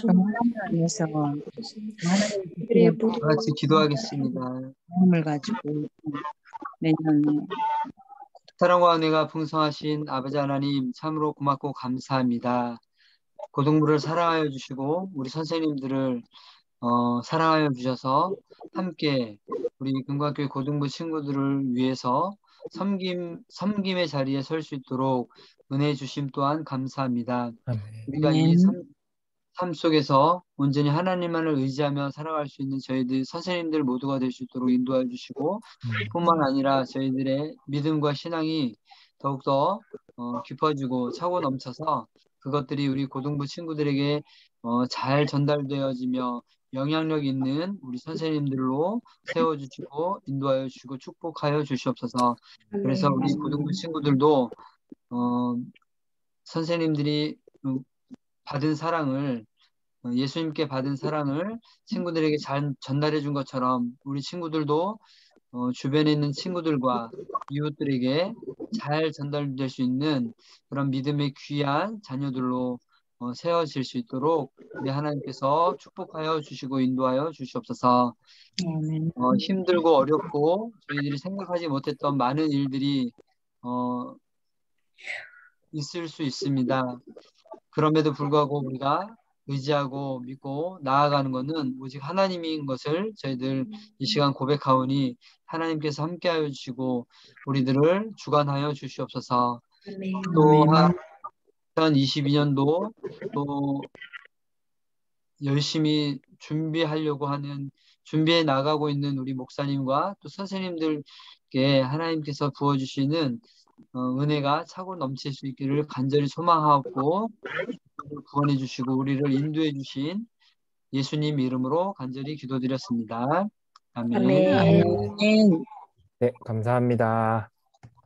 안에서 소망하겠습니다. 하나님 우리 모두 같이 기도하겠습니다. 마음을 가지고 내년에 사랑과 은혜가 풍성하신 아버지 하나님 참으로 고맙고 감사합니다. 고등부를 사랑하여 주시고 우리 선생님들을 사랑하여 주셔서 함께 우리 금관교회 고등부 친구들을 위해서 섬김의 자리에 설 수 있도록 은혜 주심 또한 감사합니다. 우리가 이 삶 속에서 온전히 하나님만을 의지하며 살아갈 수 있는 저희들 선생님들 모두가 될 수 있도록 인도해 주시고 뿐만 아니라 저희들의 믿음과 신앙이 더욱더 깊어지고 차고 넘쳐서 그것들이 우리 고등부 친구들에게 잘 전달되어지며 영향력 있는 우리 선생님들로 세워주시고 인도하여 주시고 축복하여 주시옵소서. 그래서 우리 고등부 친구들도 선생님들이 받은 사랑을 예수님께 받은 사랑을 친구들에게 잘 전달해 준 것처럼 우리 친구들도 주변에 있는 친구들과 이웃들에게 잘 전달될 수 있는 그런 믿음의 귀한 자녀들로 세워질 수 있도록 우리 하나님께서 축복하여 주시고 인도하여 주시옵소서. 힘들고 어렵고 저희들이 생각하지 못했던 많은 일들이 있을 수 있습니다. 그럼에도 불구하고 우리가 의지하고 믿고 나아가는 것은 오직 하나님인 것을 저희들 이 시간 고백하오니 하나님께서 함께하여 주시고 우리들을 주관하여 주시옵소서. 또한 2022년도 또 열심히 준비해 나가고 있는 우리 목사님과 또 선생님들께 하나님께서 부어주시는 은혜가 차고 넘칠 수 있기를 간절히 소망하고 구원해 주시고 우리를 인도해 주신 예수님 이름으로 간절히 기도드렸습니다. 아멘. 네, 감사합니다.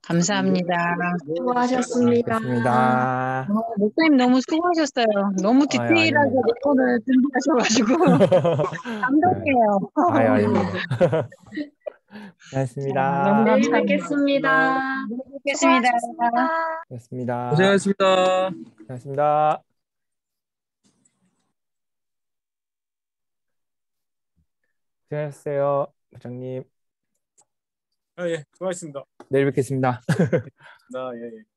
감사합니다. 수고하셨습니다. 뵙겠습니다. 목사님 너무 수고하셨어요. 너무 디테일하게 오늘 준비하셔가지고 감동이에요. 아닙니다. 고맙습니다. 너무 내일 감사합니다. 뵙겠습니다. 뵙겠습니다. 고맙습니다. 고생하셨습니다. 고맙습니다. 고생하셨어요, 부장님. 예, 수고하셨습니다. 내일 뵙겠습니다. 예.